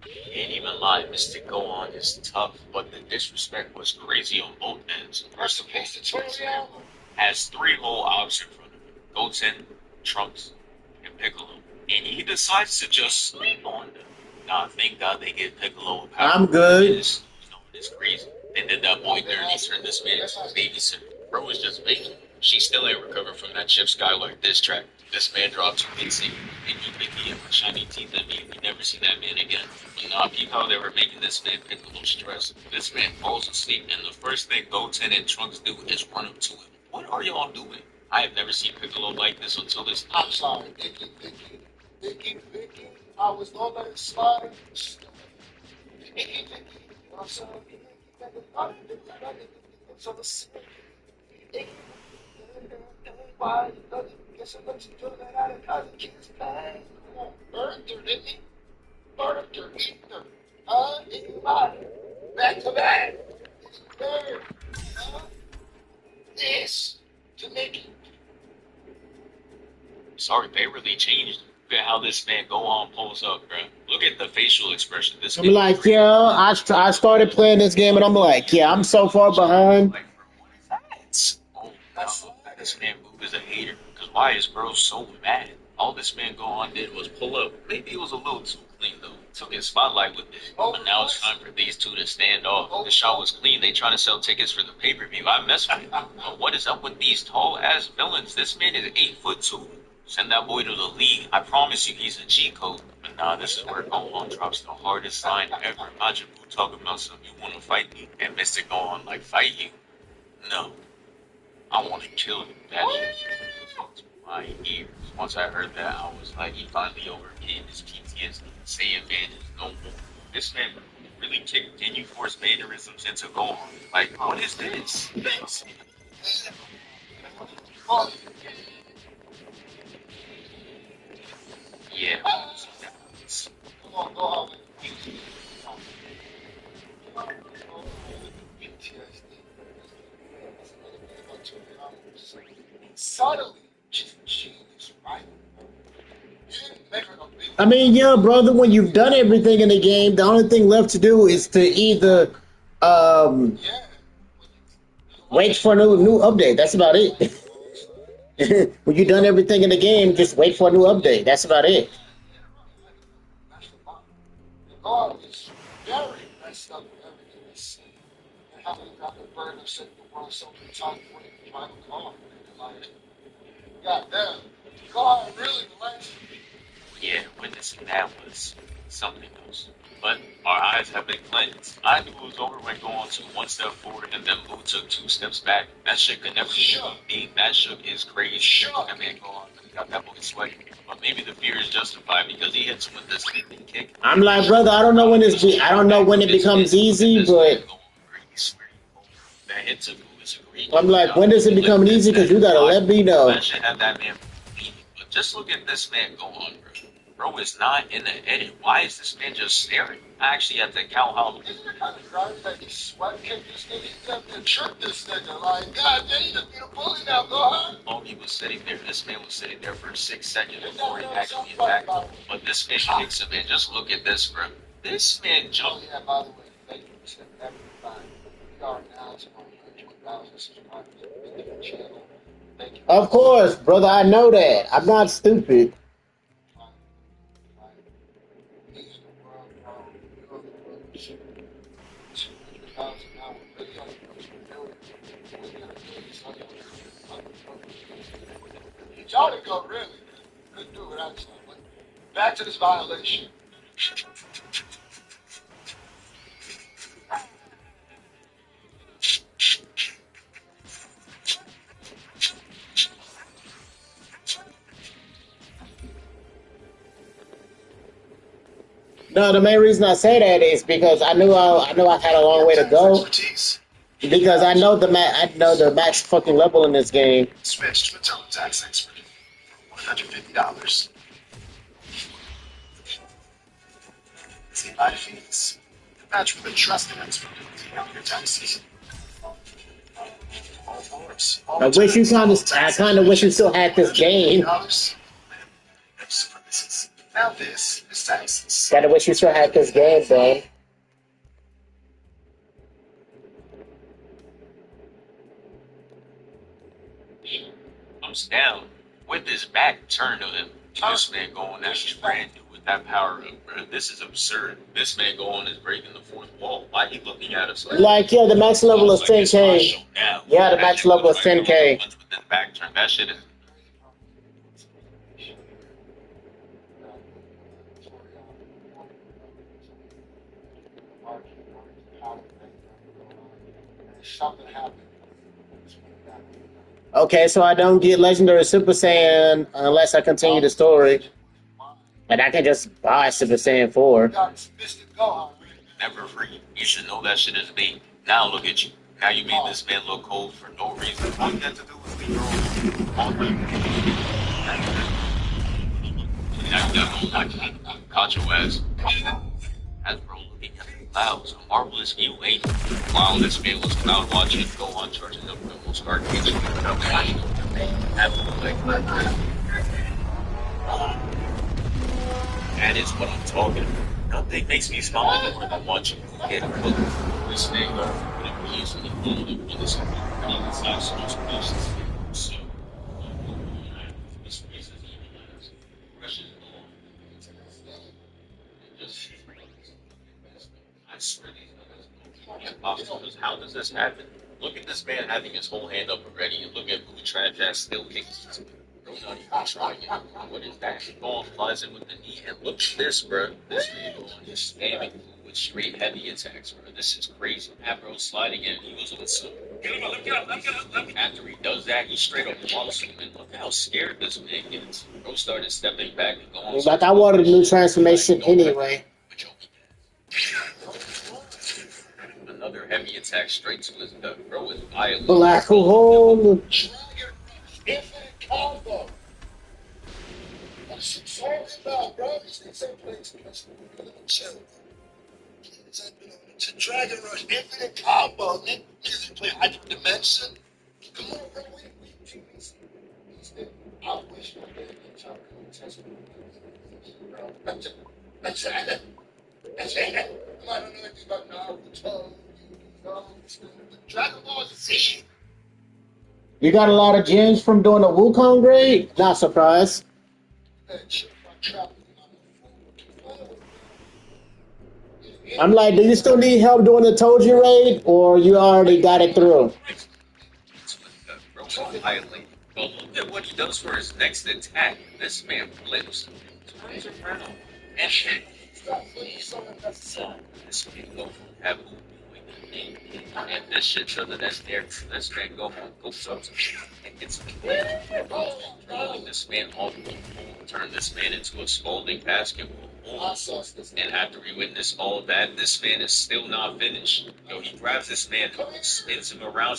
Can't even lie, Mystic Go On is tough, but the disrespect was crazy on both ends. Rest in peace to Tori Has 3 whole ops in front of him. Goten, Trunks, and Piccolo. And he decides to just sleep on them. Nah, thank God they get Piccolo a power. I'm good. It's crazy. They did that boy dirty, turned this man into a babysitter. Bro was just making. She still ain't recovered from that Chip Skylark diss track. This man dropped 2 hits and he Mickey and shiny teeth at me. We never see that man again. But nah, peep how they were making this man Piccolo stress. This man falls asleep and the first thing Goten and Trunks do is run up to him. What are y'all doing? I have never seen Piccolo like this until this time. I'm sorry, Vicky. I was gonna let it slide. Vicky. I'm sorry, why you let it? Guess I let you do that out of college kids' pay. Burned her, didn't he? Burned her, eaten her. Anybody? Back to back. It's third. This to Mickey. Sorry, they really changed. Look at how this man Go On pulls up, bro. Look at the facial expression. This I'm like, yo, I started playing this game and I'm like, yeah, I'm so far behind. Like, bro, what is that? Oh, no, this man Move is a hater. Because why is bro so mad? All this man Go On did was pull up. Maybe it was a little too clean, though. Took his spotlight with it. But now it's time for these two to stand off. The shot was clean. They trying to sell tickets for the pay-per-view. I mess with it. But what is up with these tall-ass villains? This man is 8'2". Send that boy to the league. I promise you he's a G code. But nah, this is where Go On drops the hardest line ever. Majin Buu talking about something, you want to fight me? And Mystic Go On like, fight you? No. I want to kill you. That is my ears. Once I heard that, I was like, he finally overcame his PTSD. Saiyan man is no more. This man really kicked Ginyu Force mannerisms into Go On. Like, what is this? Yeah. Come on, go on. Subtly, just genius, right? You didn't make her no big. I mean, yeah, brother, when you've done everything in the game, the only thing left to do is to either wait for a new update. That's about it. When you've done everything in the game, just wait for a new update. That's about it. God is very messed up with everything we see. And how he got the burden of setting the world so many times when he tried to call him. Like, goddamn, God really relates. Yeah, witnessing that was something else. But our eyes have been cleansed. I knew it was over when Go On took 1 step forward and then Boo took 2 steps back. That shit could never be. That shook is crazy. That man Go On got that boy sweating. But maybe the fear is justified because he hits him with this sleeping kick. I'm like, brother, I don't know when it becomes easy, but that hit to Boo is agreed. I'm like, when does it become easy? Because you gotta let me know. That should have that man. But just look at this man Go On, bro. Bro is not in the edit. Why is this man just staring? I actually have to count how. Isn't it kind of right that he sweat kicked this nigga? He definitely tricked this nigga. Like, God damn, you just need a bully now, go ahead. Long he was sitting there. This man was sitting there for 6 seconds before he actually attacked him. But this man kicks him in. Just look at this, bro. This man jumped. Oh, yeah, by the way, thank you for sending everybody. We are now to 100,000 subscribers on the channel. Thank you. Of course, brother, I know that. I'm not stupid. Y'all to go really. Couldn't do it without you. But back to this violation. No, the main reason I say that is because I knew I had a long way to go. Because I know the max fucking level in this game. Switch to a teletax expert for $150. high fees. The match with a trusted expert in your taxes. All forms. I kind of wish you still had this game. No surprises. Now this is taxes. Kind of wish you still had this game, bro. Comes down with his back turned on him. This man going as brand new with that power up, bro. This is absurd. This man going is breaking the fourth wall. Why he looking at us Like, yeah, the max level is 10K. Yeah, the max level is 10K. With the back turn, that shit is. Something happened. Okay, so I don't get Legendary Super Saiyan unless I continue the story. And I can just buy Super Saiyan 4. Never free. You should know that shit is bait. Now look at you. Now you made this man look cold for no reason. All you had to do was leave your own. Now you got caught your ass. As bro looking at the clouds, a marvelous view, ain't it? While this man was cloud watching, go on charging up the most arcades. That is what I'm talking about. Nothing makes me smile more than watching you get cooked. This man would be easily followed for this even size most patients. So, this race is even as precious I swear these niggas don't impossible. How does this happen? Look at this man having his whole hand up already, and look at who trash ass still kicks. Bro, not even trying it. What is that? Ball flies in with the knee, and look at this, bro. This man going is spamming with straight heavy attacks, bro. This is crazy. Afro sliding in, he was with some. After he does that, he straight up walks him, and look how scared this man gets. Bro started stepping back and going. Like, I wanted a new transformation anyway. Another heavy attack straight to his gut. Bro is violent. Black hole. Infinite combo. That's all about, bro. It's a place chill. To Dragon Rush, Infinite Combo. Niggas play Hyper Dimension. Come on, bro. I wish I could try to test me. That's it. I don't know anything about Naruto. Dragon Ball Z. You got a lot of gems from doing the Wukong raid? Not surprised. I'm like, do you still need help doing the Toji raid, or you already got it through? But look at what he does for his next attack. This man flips. Turns around. And this man go from Habu and this shit to the next there. This man go up to and gets rolling this man off the pole, turn this man into a scalding basketball. And after we witness all of that, this man is still not finished. Yo, he grabs this man, spins him around,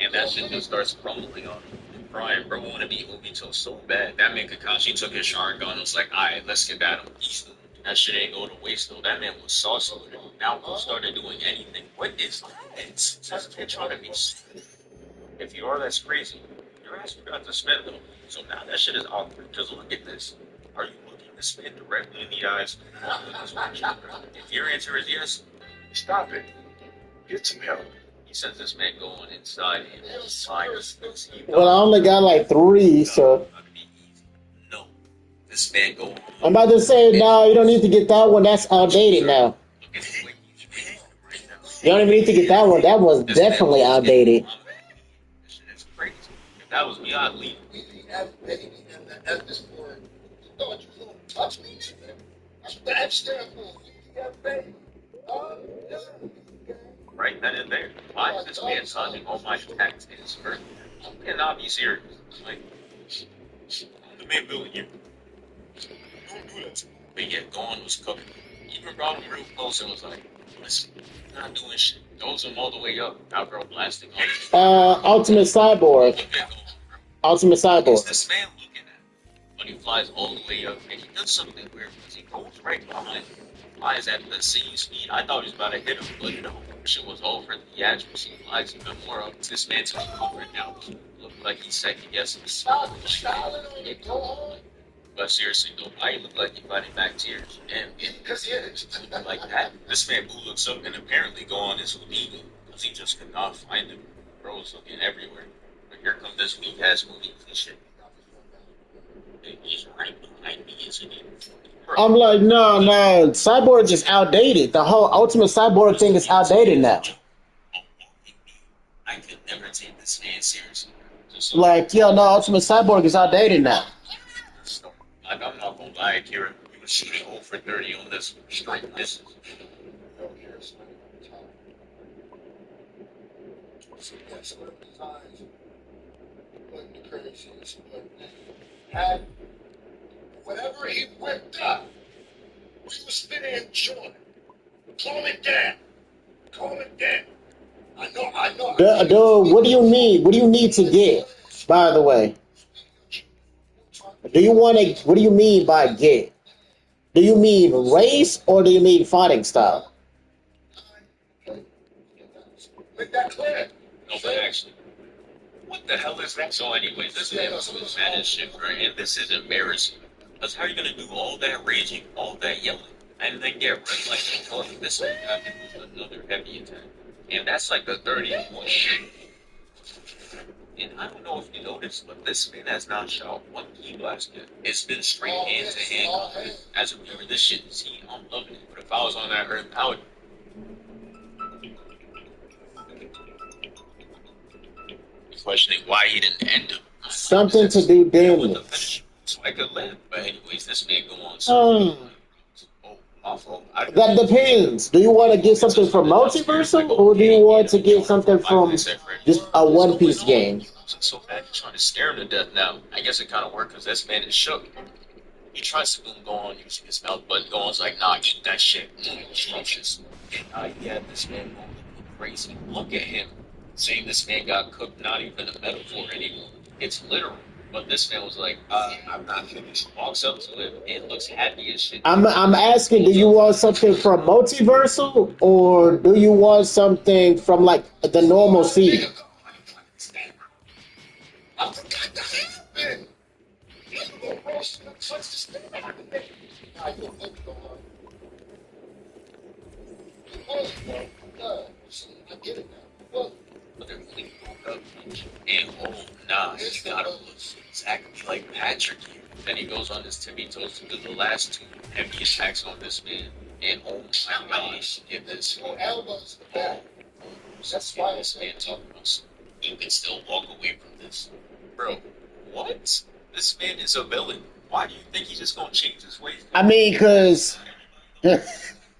and that shit just starts crumbling on him. Brian, bro, want to be Obito so bad. That man Kakashi took his Sharingan and was like, alright, let's get at him. That shit ain't go to waste though. That man was saucy with it. Now who started doing anything? What is that? This man trying to be stupid. If you are, that's crazy. Your ass forgot to spend though. So now that shit is awkward. Just look at this. Are you looking this man directly in the eyes? If your answer is yes, stop it. Get some help. He sends this man going inside and well, I only got like 3, so. No. This man go. I'm about to say, no, you don't need to get that one. That's outdated now. You don't even need to get that one. That was definitely outdated. It's crazy. If that was me, I'd leave. Touch me. That's what that stands for. Right then and there. Why is this man dodging all my attacks in his earth? You cannot be serious. Like, the man building you. Don't do that. But yet, Gohan was cooking. Even brought him real close and was like, listen, you're not doing shit. Throws him all the way up. Outgrow blasting on Ultimate Cyborg. Ultimate Cyborg. What's this man looking at? But he flies all the way up and he does something weird because he goes right behind him. flies at the same speed. I thought he was about to hit him, but no, shit was over. The accuracy flies even more up. This man took over now. Looked like he second guessing his Stop styling on it, go on. But seriously though, why you look like you're fighting back tears? And Because he is. like that, this man who looks up and apparently go on his Houdini because he just could not find him. Bro was looking everywhere. But here comes this weak ass movie cliche. He's right behind me, isn't he? I'm like, no, Cyborg is outdated. The whole Ultimate Cyborg thing is outdated now. I could never take this man seriously. Like, yo, no, Ultimate Cyborg is outdated now. I'm not gonna lie, Akira. You were shooting 0 for 30 on this straight misses. And whatever he whipped up, we were spinning and enjoying. Calm it down. Calm it down. I know. Dude, what do you need? What do you need to get? By the way, what do you mean by get? Do you mean race or do you mean fighting style? Make that clear. No, but actually, what the hell is that? So anyways, this man was mad as shit, right? And this is embarrassing. Because how are you gonna do all that raging, all that yelling, and then get red like a color? This man got hit with another heavy attack. And that's like a 30-point shit. And I don't know if you noticed, but this man has not shot one key blast yet. It's been straight hand-to-hand combat. As a viewer, this shit is heat. I'm loving it. But if I was on that earth, I would... questioning why he didn't end him. Something to do damage. So I could live. But anyways, this man go on. Awful. That depends. Do you want to get something from Multiversal or do you want to get something from just a One Piece game? So bad, he's trying to scare him to death now. I guess it kind of worked because this man is shook. He tries to go on using his mouth, but Gohan's like, nah, get that shit. Jesus. And yeah, this man going crazy. Look at him. Saying this man got cooked, not even a metaphor anymore. It's literal. But this man was like, I'm not finished. Walks up to him and looks happy as shit. I'm asking, do you want something from Multiversal or do you want something from like the normal seed? I forgot to happen. He's gonna rush to touch the skin. I get it now. Well, but they're really woke up. And oh, nah, he's gotta look exactly like Patrick here. Then he goes on his tippy toes to do the last two heavy attacks on this man. And oh my gosh, get this. elbows in the back. That's why this man talking about so you can still walk away from this. Bro, what? This man is a villain. Why do you think he's just gonna change his ways? I mean, because...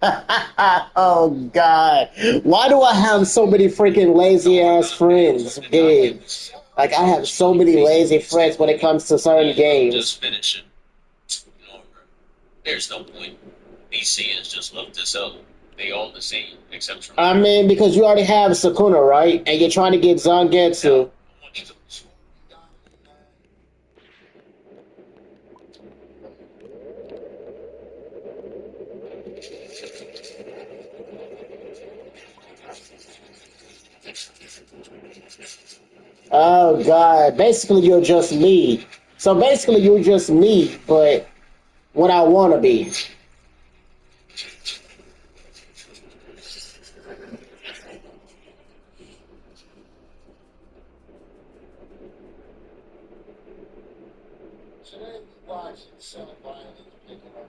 oh, God. Why do I have so many freaking lazy-ass friends, dude? Like, I have so many lazy friends when it comes to certain games. Just finish him. No, bro. There's no point. These Saiyans just love this up. They all the same, except for... I mean, because you already have Sukuna, right? And you're trying to get Zangetsu. Oh, God. Basically, you're just me. So basically, you're just me, but what I want to be. Today we watched Cell Violence picking up.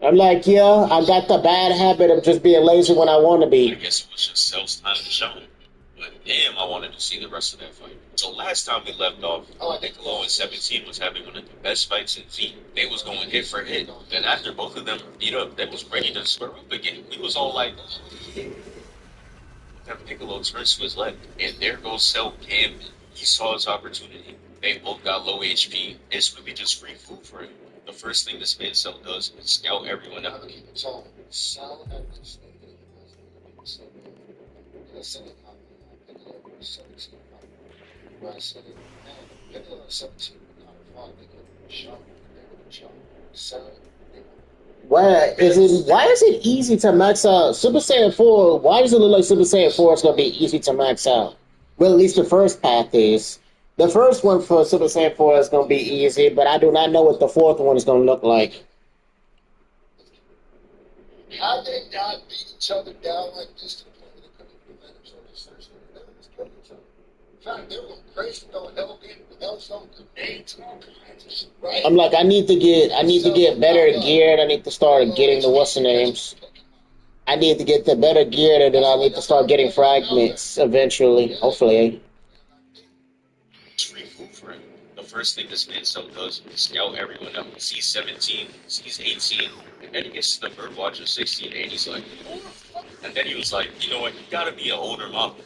I'm like, yeah, I got the bad habit of just being lazy when I want to I be. guess it was just Cell's time to shine. But damn, I wanted to see the rest of that fight. So last time we left off, Piccolo and 17 was having one of the best fights in Z. They was going hit for hit. Then after both of them beat up, they was ready to square up again. We was all like, then Piccolo turns to his left, and there goes Cell camping. He saw his opportunity. They both got low HP. It's really just free food for him. The first thing this man Cell does is scout everyone out. So, Cell had this thing. 17. Where I said, man, Piccolo at 17 would not have fought. They could have shot. They would have shot. 7. Why is it easy to max out Super Saiyan 4? Why does it look like Super Saiyan 4 is gonna be easy to max out? Well, at least the first path is. The first one for Super Saiyan 4 is gonna be easy, but I do not know what the fourth one is gonna look like. How they not beat each other down like this to the point where they couldn't prevent each other's first? They were just killing each other. In fact, they were going crazy throwing some grenades and all kinds of shit, right? I'm like, I need to get better geared. I need to start getting the what's the names. I need to get the better geared, and then I need to start getting fragments eventually. Hopefully. It's free food for him. The first thing this man cell does is scout everyone up. He sees 17, sees 18, and then he gets to the Birdwatch of 16, and he's like, and then he was like, you know what, you gotta be an older mom.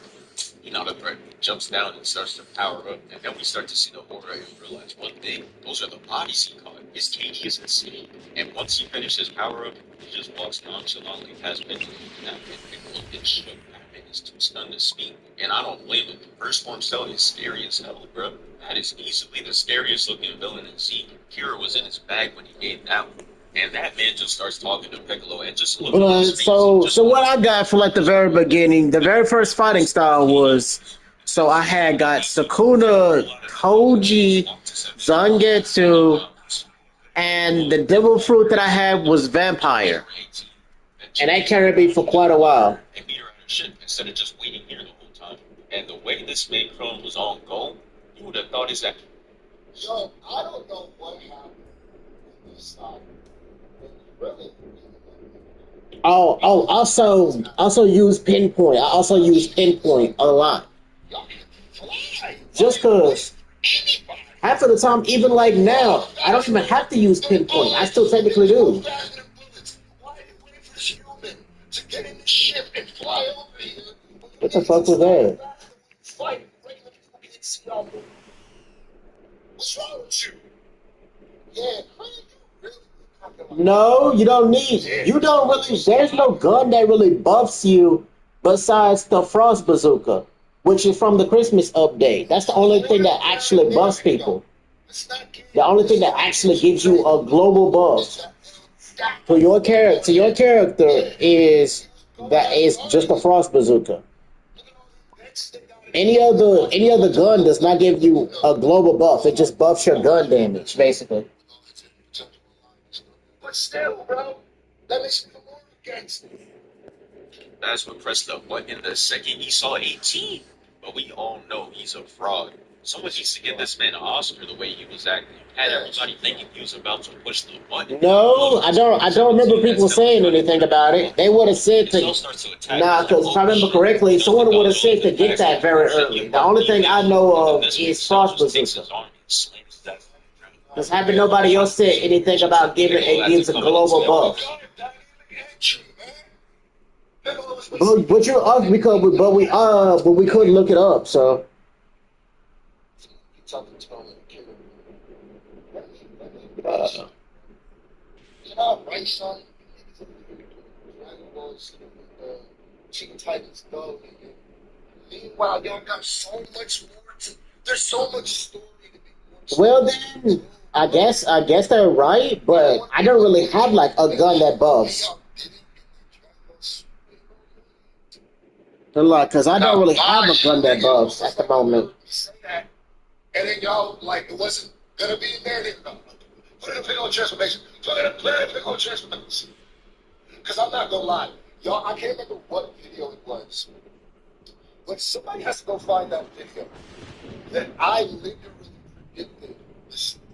You know, the threat jumps down and starts to power up, and then we start to see the aura and realize one thing, those are the bodies he caught. His KD is insane. And once he finishes power up, he just walks nonchalantly past Benjamin and Piccolo gets shook. Batman is too stunned to speak. And I don't blame him. First form cell is scary as hell, bro. That is easily the scariest looking villain in Z. Kira was in his bag when he gave that one. And that man just starts talking to Piccolo and just looking at his face. So what I got from like the very beginning, the very first fighting style was, so I had got Sukuna, Koji, Zangetsu, and the devil fruit that I had was Vampire. And that carried me for quite a while. And beat her out of shit instead of just waiting here the whole time. And the way this man Chrome was on go, you would have thought his that. Yo, I don't know what happened in this side. Really? Also use pinpoint. I also use pinpoint a lot. Just cause half of the time, even like now, I don't even have to use pinpoint. I still technically do. What the fuck was that? What's wrong with you? Yeah, no, you don't really, there's no gun that really buffs you besides the Frost Bazooka, which is from the Christmas update. That's the only thing that actually buffs people. The only thing that actually gives you a global buff to your character is just the Frost Bazooka. Any other gun does not give you a global buff. It just buffs your gun damage, basically. But still, bro, that makes me more against it. That's what pressed the button the second he saw 18. But we all know he's a fraud. Someone needs to give this man an Oscar the way he was acting. Had everybody thinking he was about to push the button. No, I don't remember people saying anything about it. They would have said to because if I remember correctly, someone would have said to get that very early. The only thing I know of is Frost Bazooka. Because haven't nobody else said anything about giving it gives a global buff. But you're up because but we couldn't look it up, so. You know, right, son? Dragon Balls, Teen Titans go. Meanwhile, y'all got so much more there's so much story to be. Well then, I guess they're right, but I don't really have like a gun that buffs. Because I don't really have a gun that buffs at the moment. And then y'all, like, it wasn't gonna be in there. Put it in Piccolo transformation. Put it in Piccolo transformation. Because I'm not gonna lie. Y'all, I can't remember what video it was. But somebody has to go find that video. That I literally predicted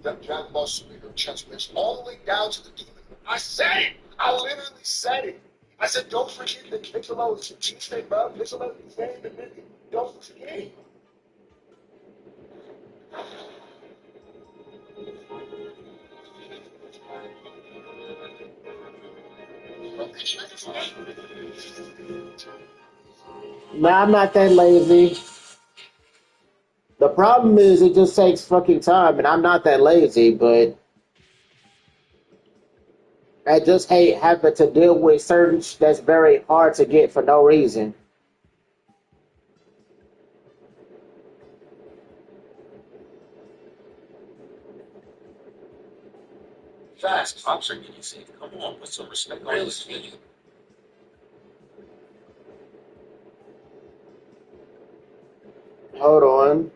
that Dragon Ball Superhero transformation all the way down to the demon. I said it! I literally said it. I said, don't forget that Piccolo is a Tuesday, bro. Piccolo is very the video. Don't forget. Nah, I'm not that lazy. The problem is it just takes fucking time, and I'm not that lazy, but I just hate having to deal with certain that's very hard to get for no reason. Fast, Fox are getting safe. Come on, put some respect on this video. Hold on.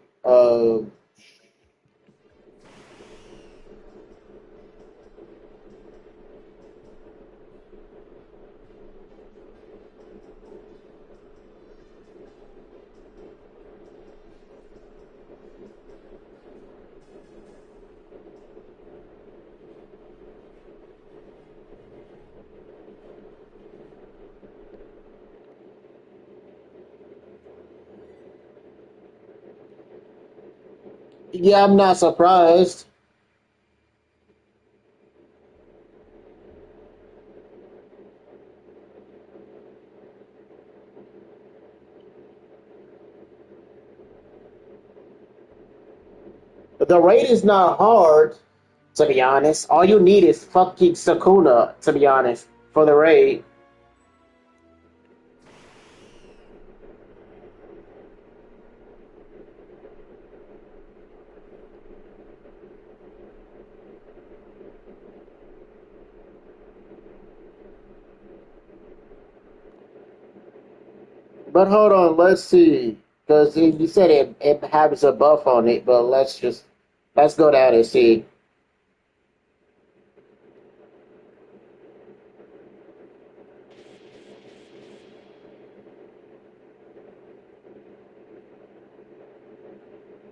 Yeah, I'm not surprised. The raid is not hard, to be honest. All you need is fucking Sakuna, to be honest, for the raid. But hold on, let's see. Because you said it has a buff on it, but let's go down and see.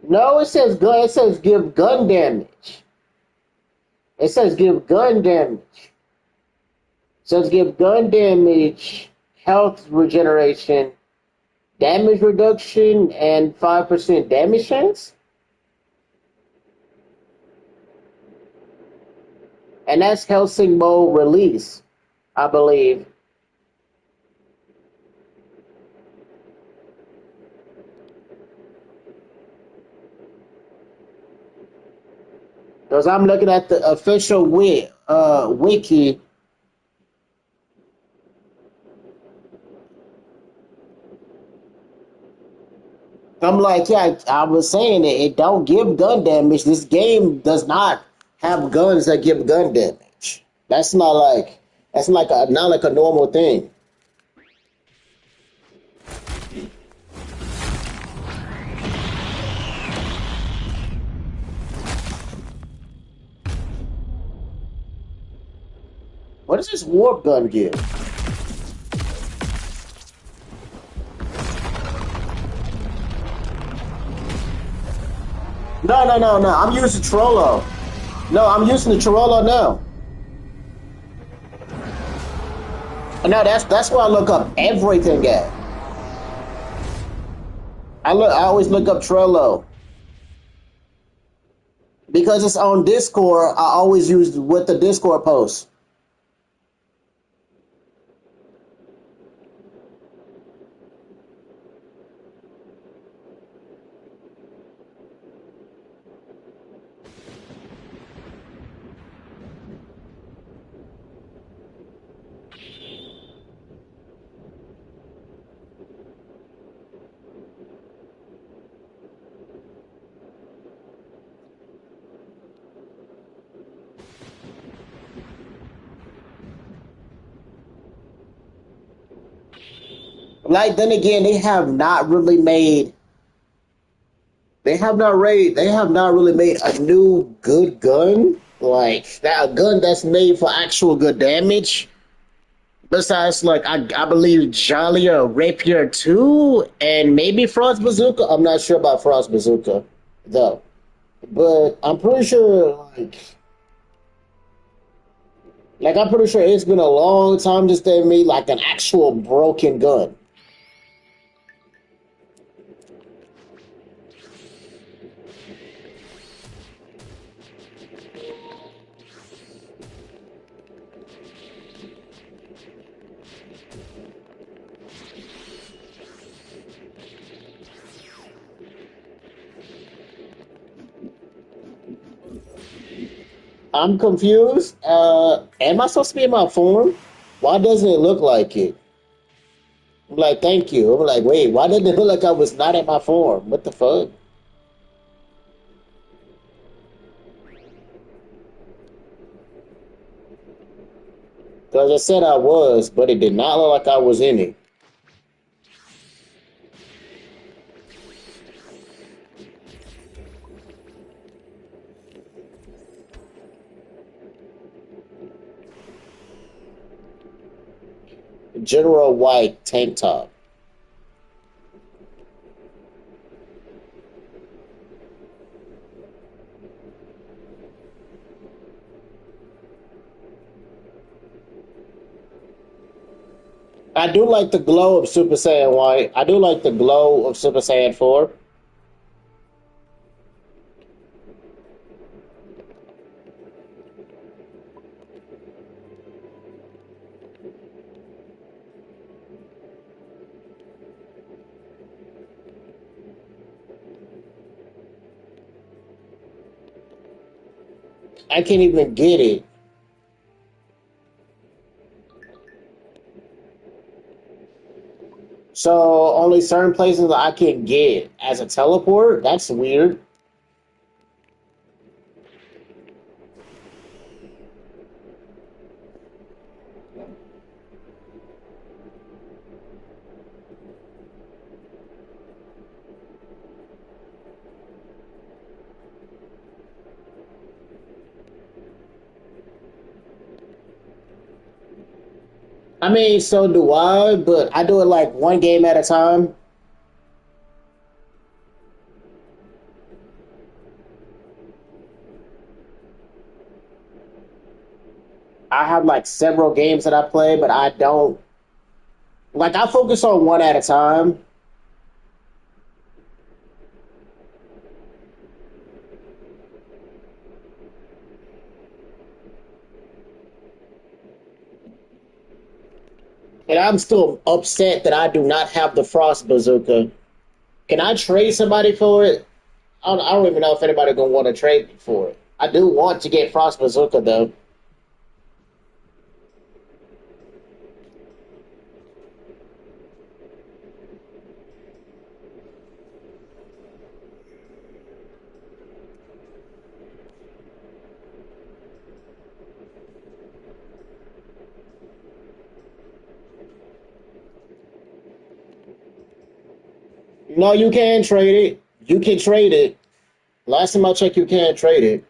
No, it says gun. It says give gun damage. It says give gun damage. It says give gun damage, health regeneration, damage reduction, and 5% damage chance. And that's Helsing mode release, I believe. Because I'm looking at the official wiki. I'm like, yeah, I was saying it don't give gun damage. This game does not have guns that give gun damage. Not like a normal thing. What does this warp gun give? No. I'm using Trollo. No, I'm using the Trollo now. No, that's where I look up everything at. I always look up Trello. Because it's on Discord, I always use with the Discord post. Like then again, they have not really made a new good gun like that, a gun that's made for actual good damage. Besides, like I believe Jalia Rapier 2 and maybe Frost Bazooka. I'm not sure about Frost Bazooka though, but I'm pretty sure I'm pretty sure it's been a long time since they made like an actual broken gun. I'm confused. Am I supposed to be in my form? Why doesn't it look like it? I'm like, thank you. I'm like, wait, why did it look like I was not in my form? What the fuck? Because I said I was, but it did not look like I was in it. General White tank top. I do like the glow of Super Saiyan White. I do like the glow of Super Saiyan 4. I can't even get it. So only certain places I can get as a teleport? That's weird. I mean, so do I, but I do it like one game at a time. I have like several games that I play, but I don't like I focus on one at a time. And I'm still upset that I do not have the Frost Bazooka. Can I trade somebody for it? I don't even know if anybody gonna want to trade me for it. I do want to get Frost Bazooka though. No, you can trade it. You can trade it. Last time I checked, you can trade it.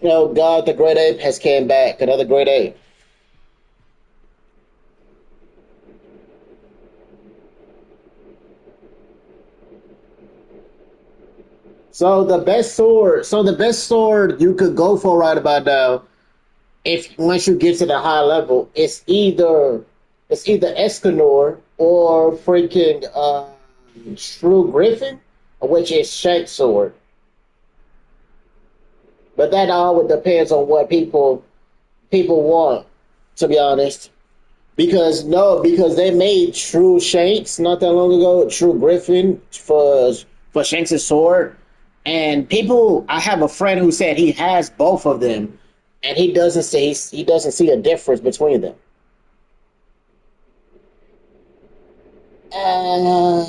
Oh God, the great ape has came back. Another great ape. So the best sword you could go for right about now, if once you get to the high level, it's either Escanor or freaking True Griffin, which is Shank's sword. But that all depends on what people want, to be honest. Because no, because they made True Shanks not that long ago, True Griffin for Shanks' sword. And people, I have a friend who said he has both of them, and he doesn't see a difference between them. Uh,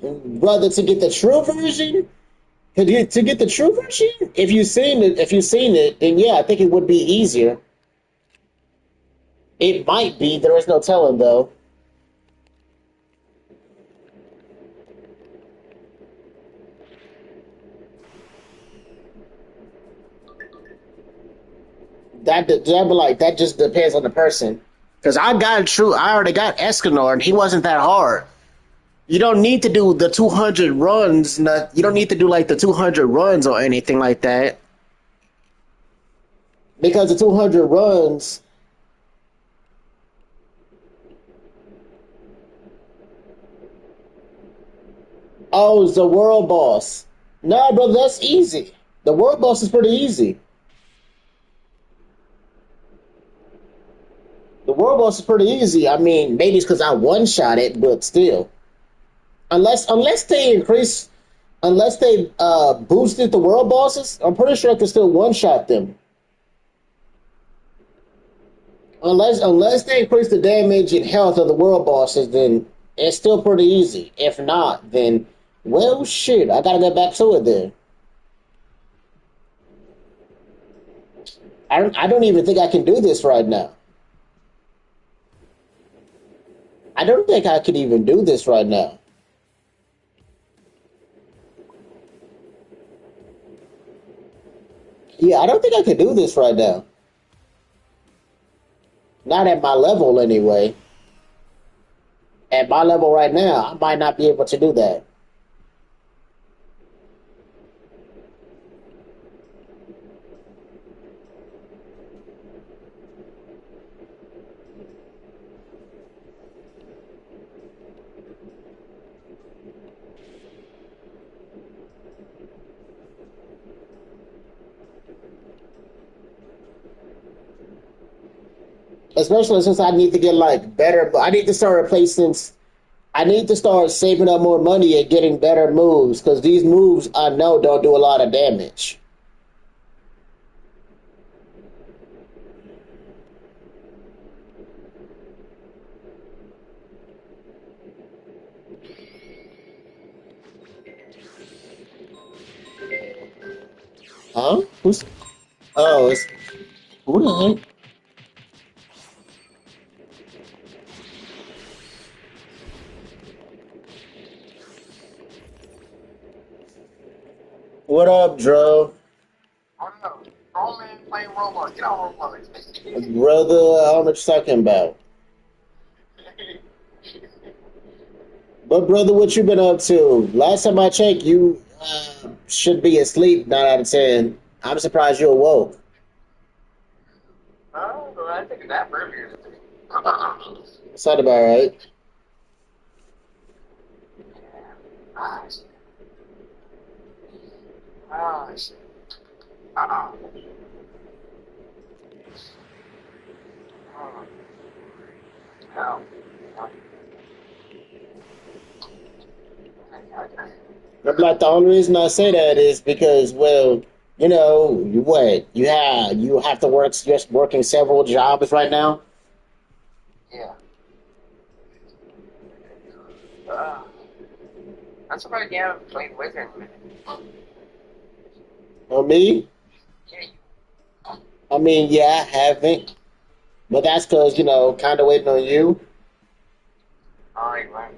Brother, to get the true version, to get the true version, if you've seen it, then yeah, I think it would be easier. It might be. There is no telling though. That be like that just depends on the person. Because I already got Escanor, and he wasn't that hard. You don't need to do the 200 runs. You don't need to do like the 200 runs or anything like that. Because the 200 runs, oh, it's the world boss. No, bro, that's easy. The world boss is pretty easy. The world boss is pretty easy. I mean, maybe it's because I one shot it, but still, unless they increase, unless they boosted the world bosses, I'm pretty sure I can still one shot them. Unless they increase the damage and health of the world bosses, then it's still pretty easy. If not, then well, shit, I gotta get back to it then. I don't even think I can do this right now. I don't think I could even do this right now. Yeah, I don't think I could do this right now. Not at my level, anyway. At my level right now, I might not be able to do that. Especially since I need to get like better. I need to start replacing. I need to start saving up more money and getting better moves because these moves I know don't do a lot of damage. Huh? Who's? Oh, it's who the heck? What up, Dro? I don't know. Grown man playing Roblox. Get on Roblox. Brother, I don't know what you're talking about. But brother, what you been up to? Last time I checked, you should be asleep. 9 out of 10. I'm surprised you awoke. Oh, well, I think that earlier. Sound about right. Nice. Nice. Uh-oh. Hell. I'm like the only reason I say that is because, well, you have to work just working several jobs right now. Yeah. Uh, that's about you haven't played with him. On me, Yeah. I mean, yeah, I haven't, but that's because kind of waiting on you. Alright, right.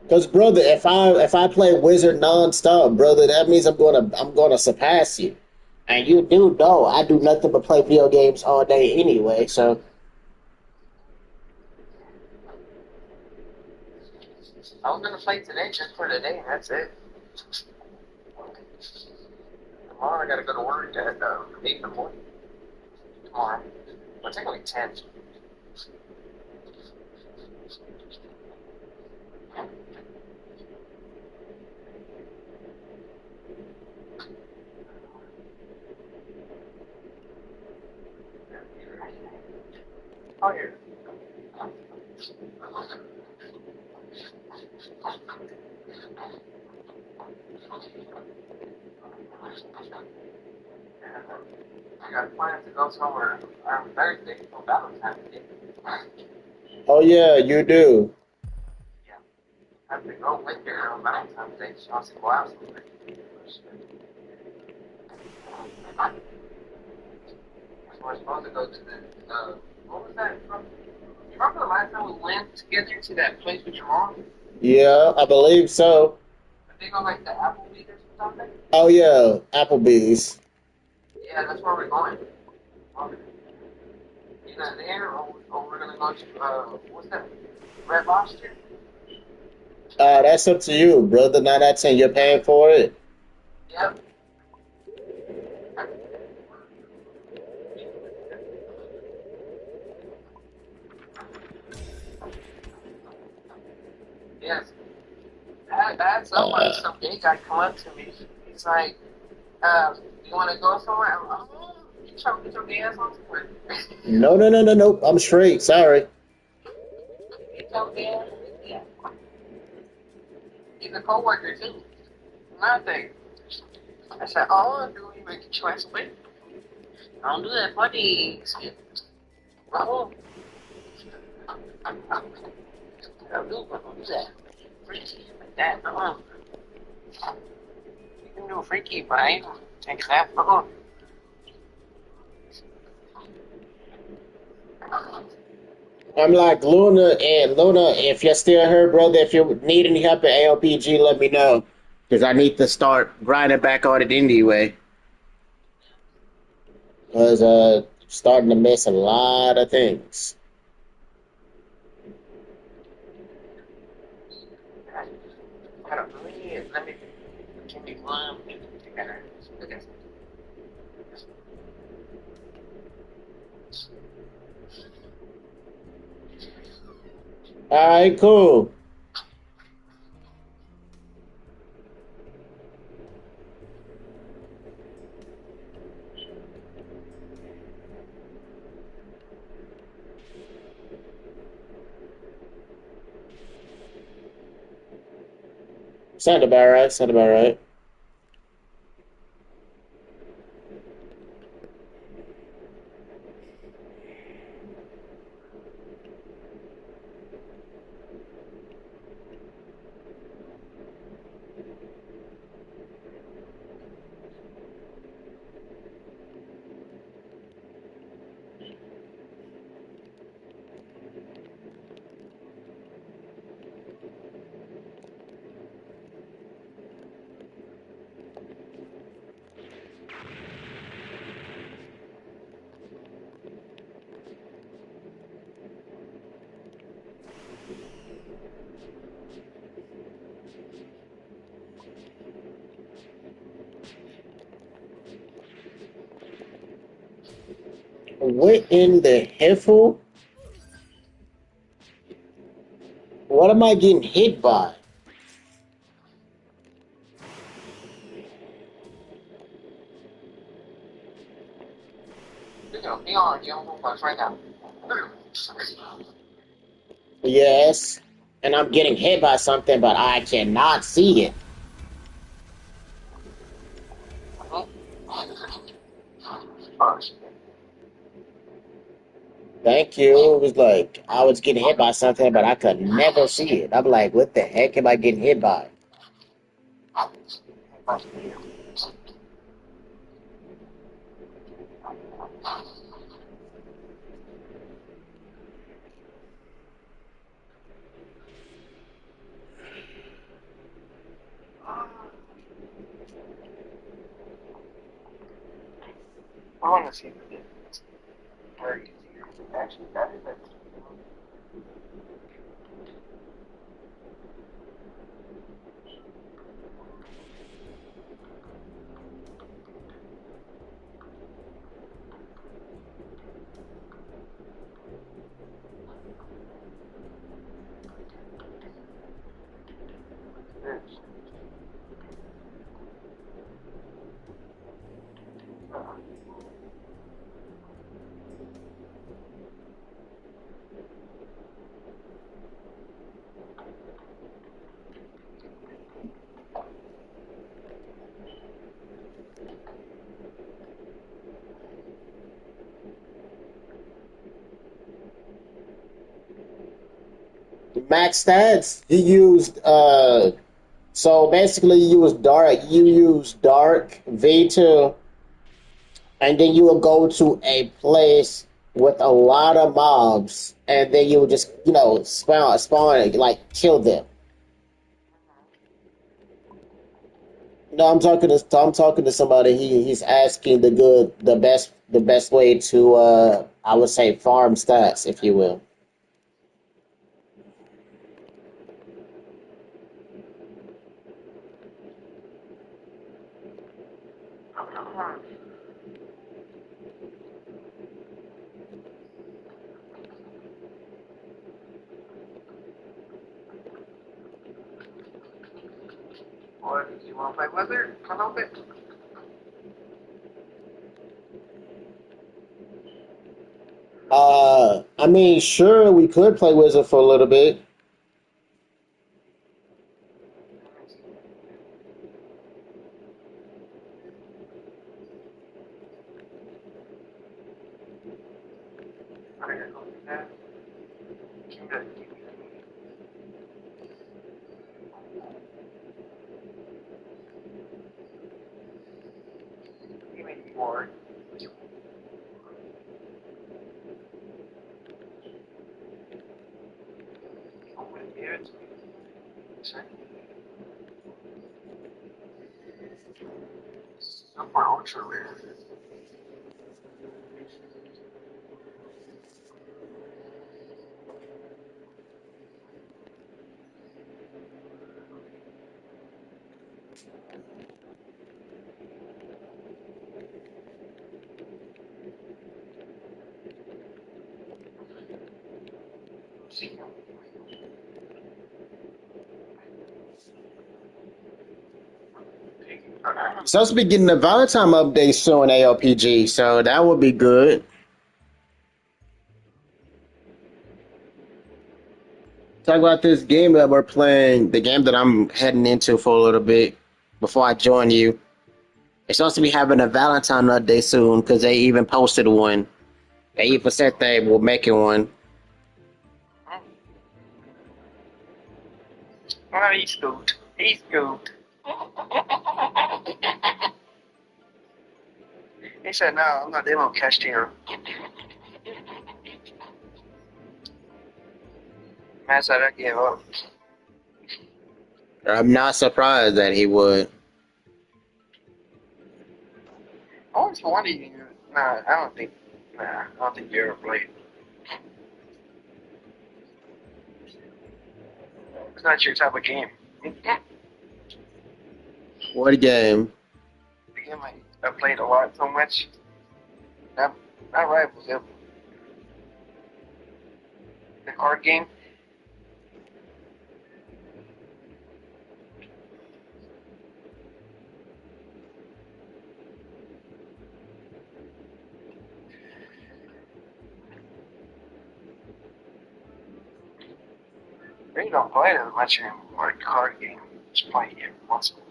Because brother, if I play Wizard nonstop, brother, that means I'm gonna surpass you. And you do know I do nothing but play video games all day anyway. So I was gonna play today just for today, and that's it. Tomorrow I gotta go to work at 8 in the morning. Tomorrow. Well, technically 10. Oh, here. I got plans to go somewhere on Thursday for Valentine's Day. Oh yeah, you do. Yeah, I have to go with her on Valentine's Day. She wants to go out somewhere. So we're supposed to go to the, what was that? You remember the last time we went together to that place with your mom? Yeah, I believe so. I think on like the Applebee's or something. Oh yeah, Applebee's. Yeah, that's where we're going. Either there or we're gonna go to what's that? Red Lobster. That's up to you, brother. 9 out of 10, you're paying for it. Yep. Yes. I had some gay guy come up to me. He's like, you want to go somewhere? I'm like, oh, you trying to get your gay ass on somewhere? No. I'm straight. Sorry. Get your gay ass. Yeah. He's a co-worker too. Nothing. I said, all I do is make your choice away. I don't do that for these. Oh. I don't do that. Freaky like that. You can do freaky, but I ain't taking that. I'm like Luna, and Luna, if you're still here, brother, if you need any help at ALPG, let me know. Because I need to start grinding back on it anyway. Because starting to miss a lot of things. I don't really. Let me. Can you together? Alright, cool. Sound about right. Sound about right. What in the hell? What am I getting hit by? Be on your homework right now. Yes. And I'm getting hit by something, but I cannot see it. Thank you. It was like I was getting hit by something, but I could never see it. I'm like, what the heck am I getting hit by? I want to see the difference. Where easier. Actually, that is it. max stats, you used so basically you use dark V2, and then you will go to a place with a lot of mobs, and then you will just spawn like kill them. No, I'm talking to somebody. He's asking the best way to I would say farm stats, if you will. What, do you want to play Wizard for a little bit? I mean, sure, we could play Wizard for a little bit. I gotta go do that. Give me that. Give me more. Oh, wait, give it to me. Sorry. So far, ultra rare. See. Supposed to be getting a Valentine update soon, ALPG, so that would be good. Talk about this game that we're playing, the game that I'm heading into for a little bit before I join you. It's supposed to be having a Valentine update soon because they even posted one. They even said they were making one. Oh, he's good. He's good. He said, no, I'm not able to catch here. Man said I gave up. I'm not surprised that he would. I always wanted you. I don't think you ever played. It's not your type of game. What game? The game I played a lot so much. Not Rivals, yeah. The card game. They don't play it much anymore. Card game. Just play it once in a while.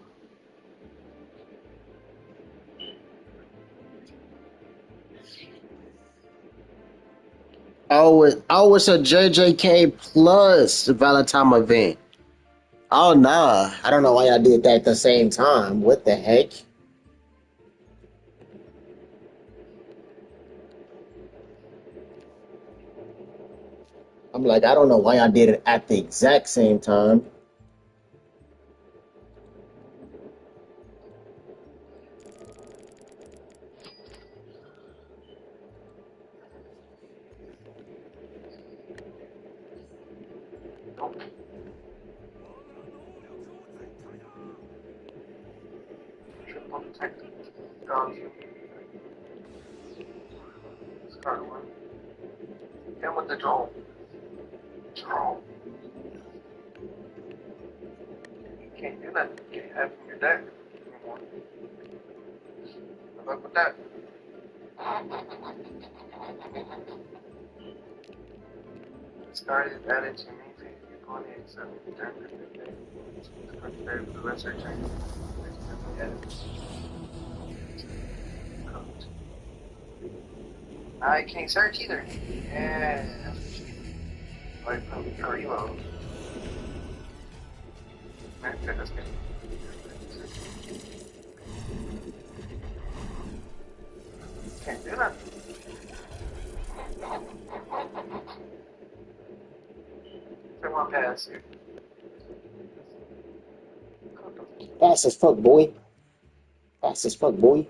It's a JJK plus Valentine event. Oh, nah. I don't know why I did that at the same time. What the heck? I'm like, I don't know why I did it at the exact same time. Triple tech. Dodge. Discard one. And with the draw. Draw. You can't do that. You can't have from your deck anymore. Good luck with that. Discard is added to main phase. Your opponent except the turn of the deck. Discard the berry for the rest of your turn. I can't search either. Yeah. Like from Carrillo. Okay, that's good. Can't do that. Come on, pass here. Fast as fuck, boy. Fast as fuck, boy.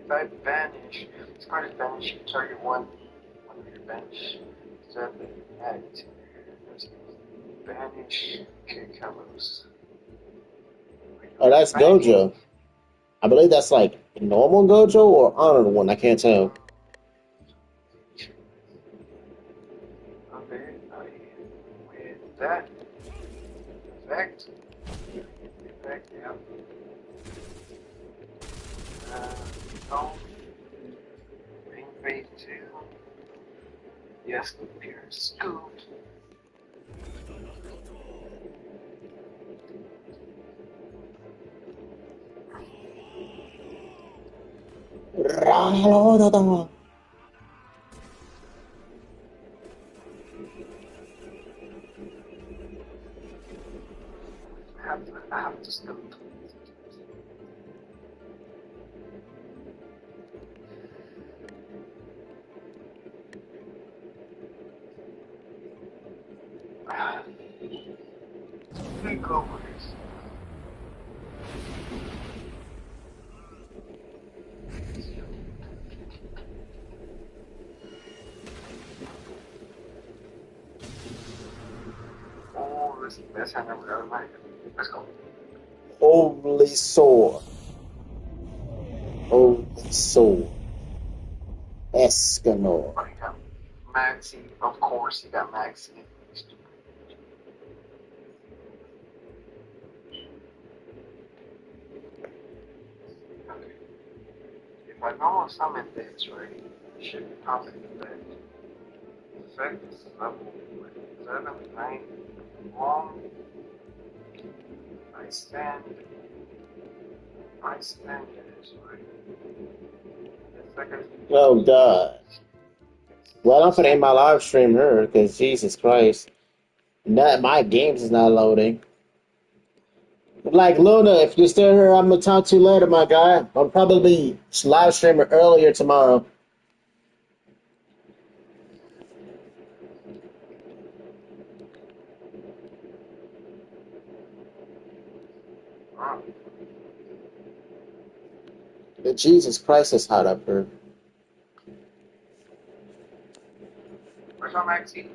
If I banish, it's going to banish you target one of your bench. So add banish Carlos. Oh, that's Gojo. I believe that's like normal Gojo or honored one. I can't tell. Okay, with that effect, yeah. Don't bring phase 2. Yes, appear scooped. I have to scoop. Three goblins. Oh, this I never got like it. Let's go. Holy sword. Holy sword. Escanor. Oh, you got Maxi. Of course, you got Maxi. Okay. If I normal summon this, right, it should be popping the bed. Effect is level 7, 9, long. I stand it is right. The second. Oh, God. Well, I'm gonna end my live stream here because Jesus Christ. My games is not loading. Like Luna, if you're still here, I'm gonna talk to you later, my guy. I'll probably live stream earlier tomorrow. Jesus Christ is hot up here. Where's my Maxi?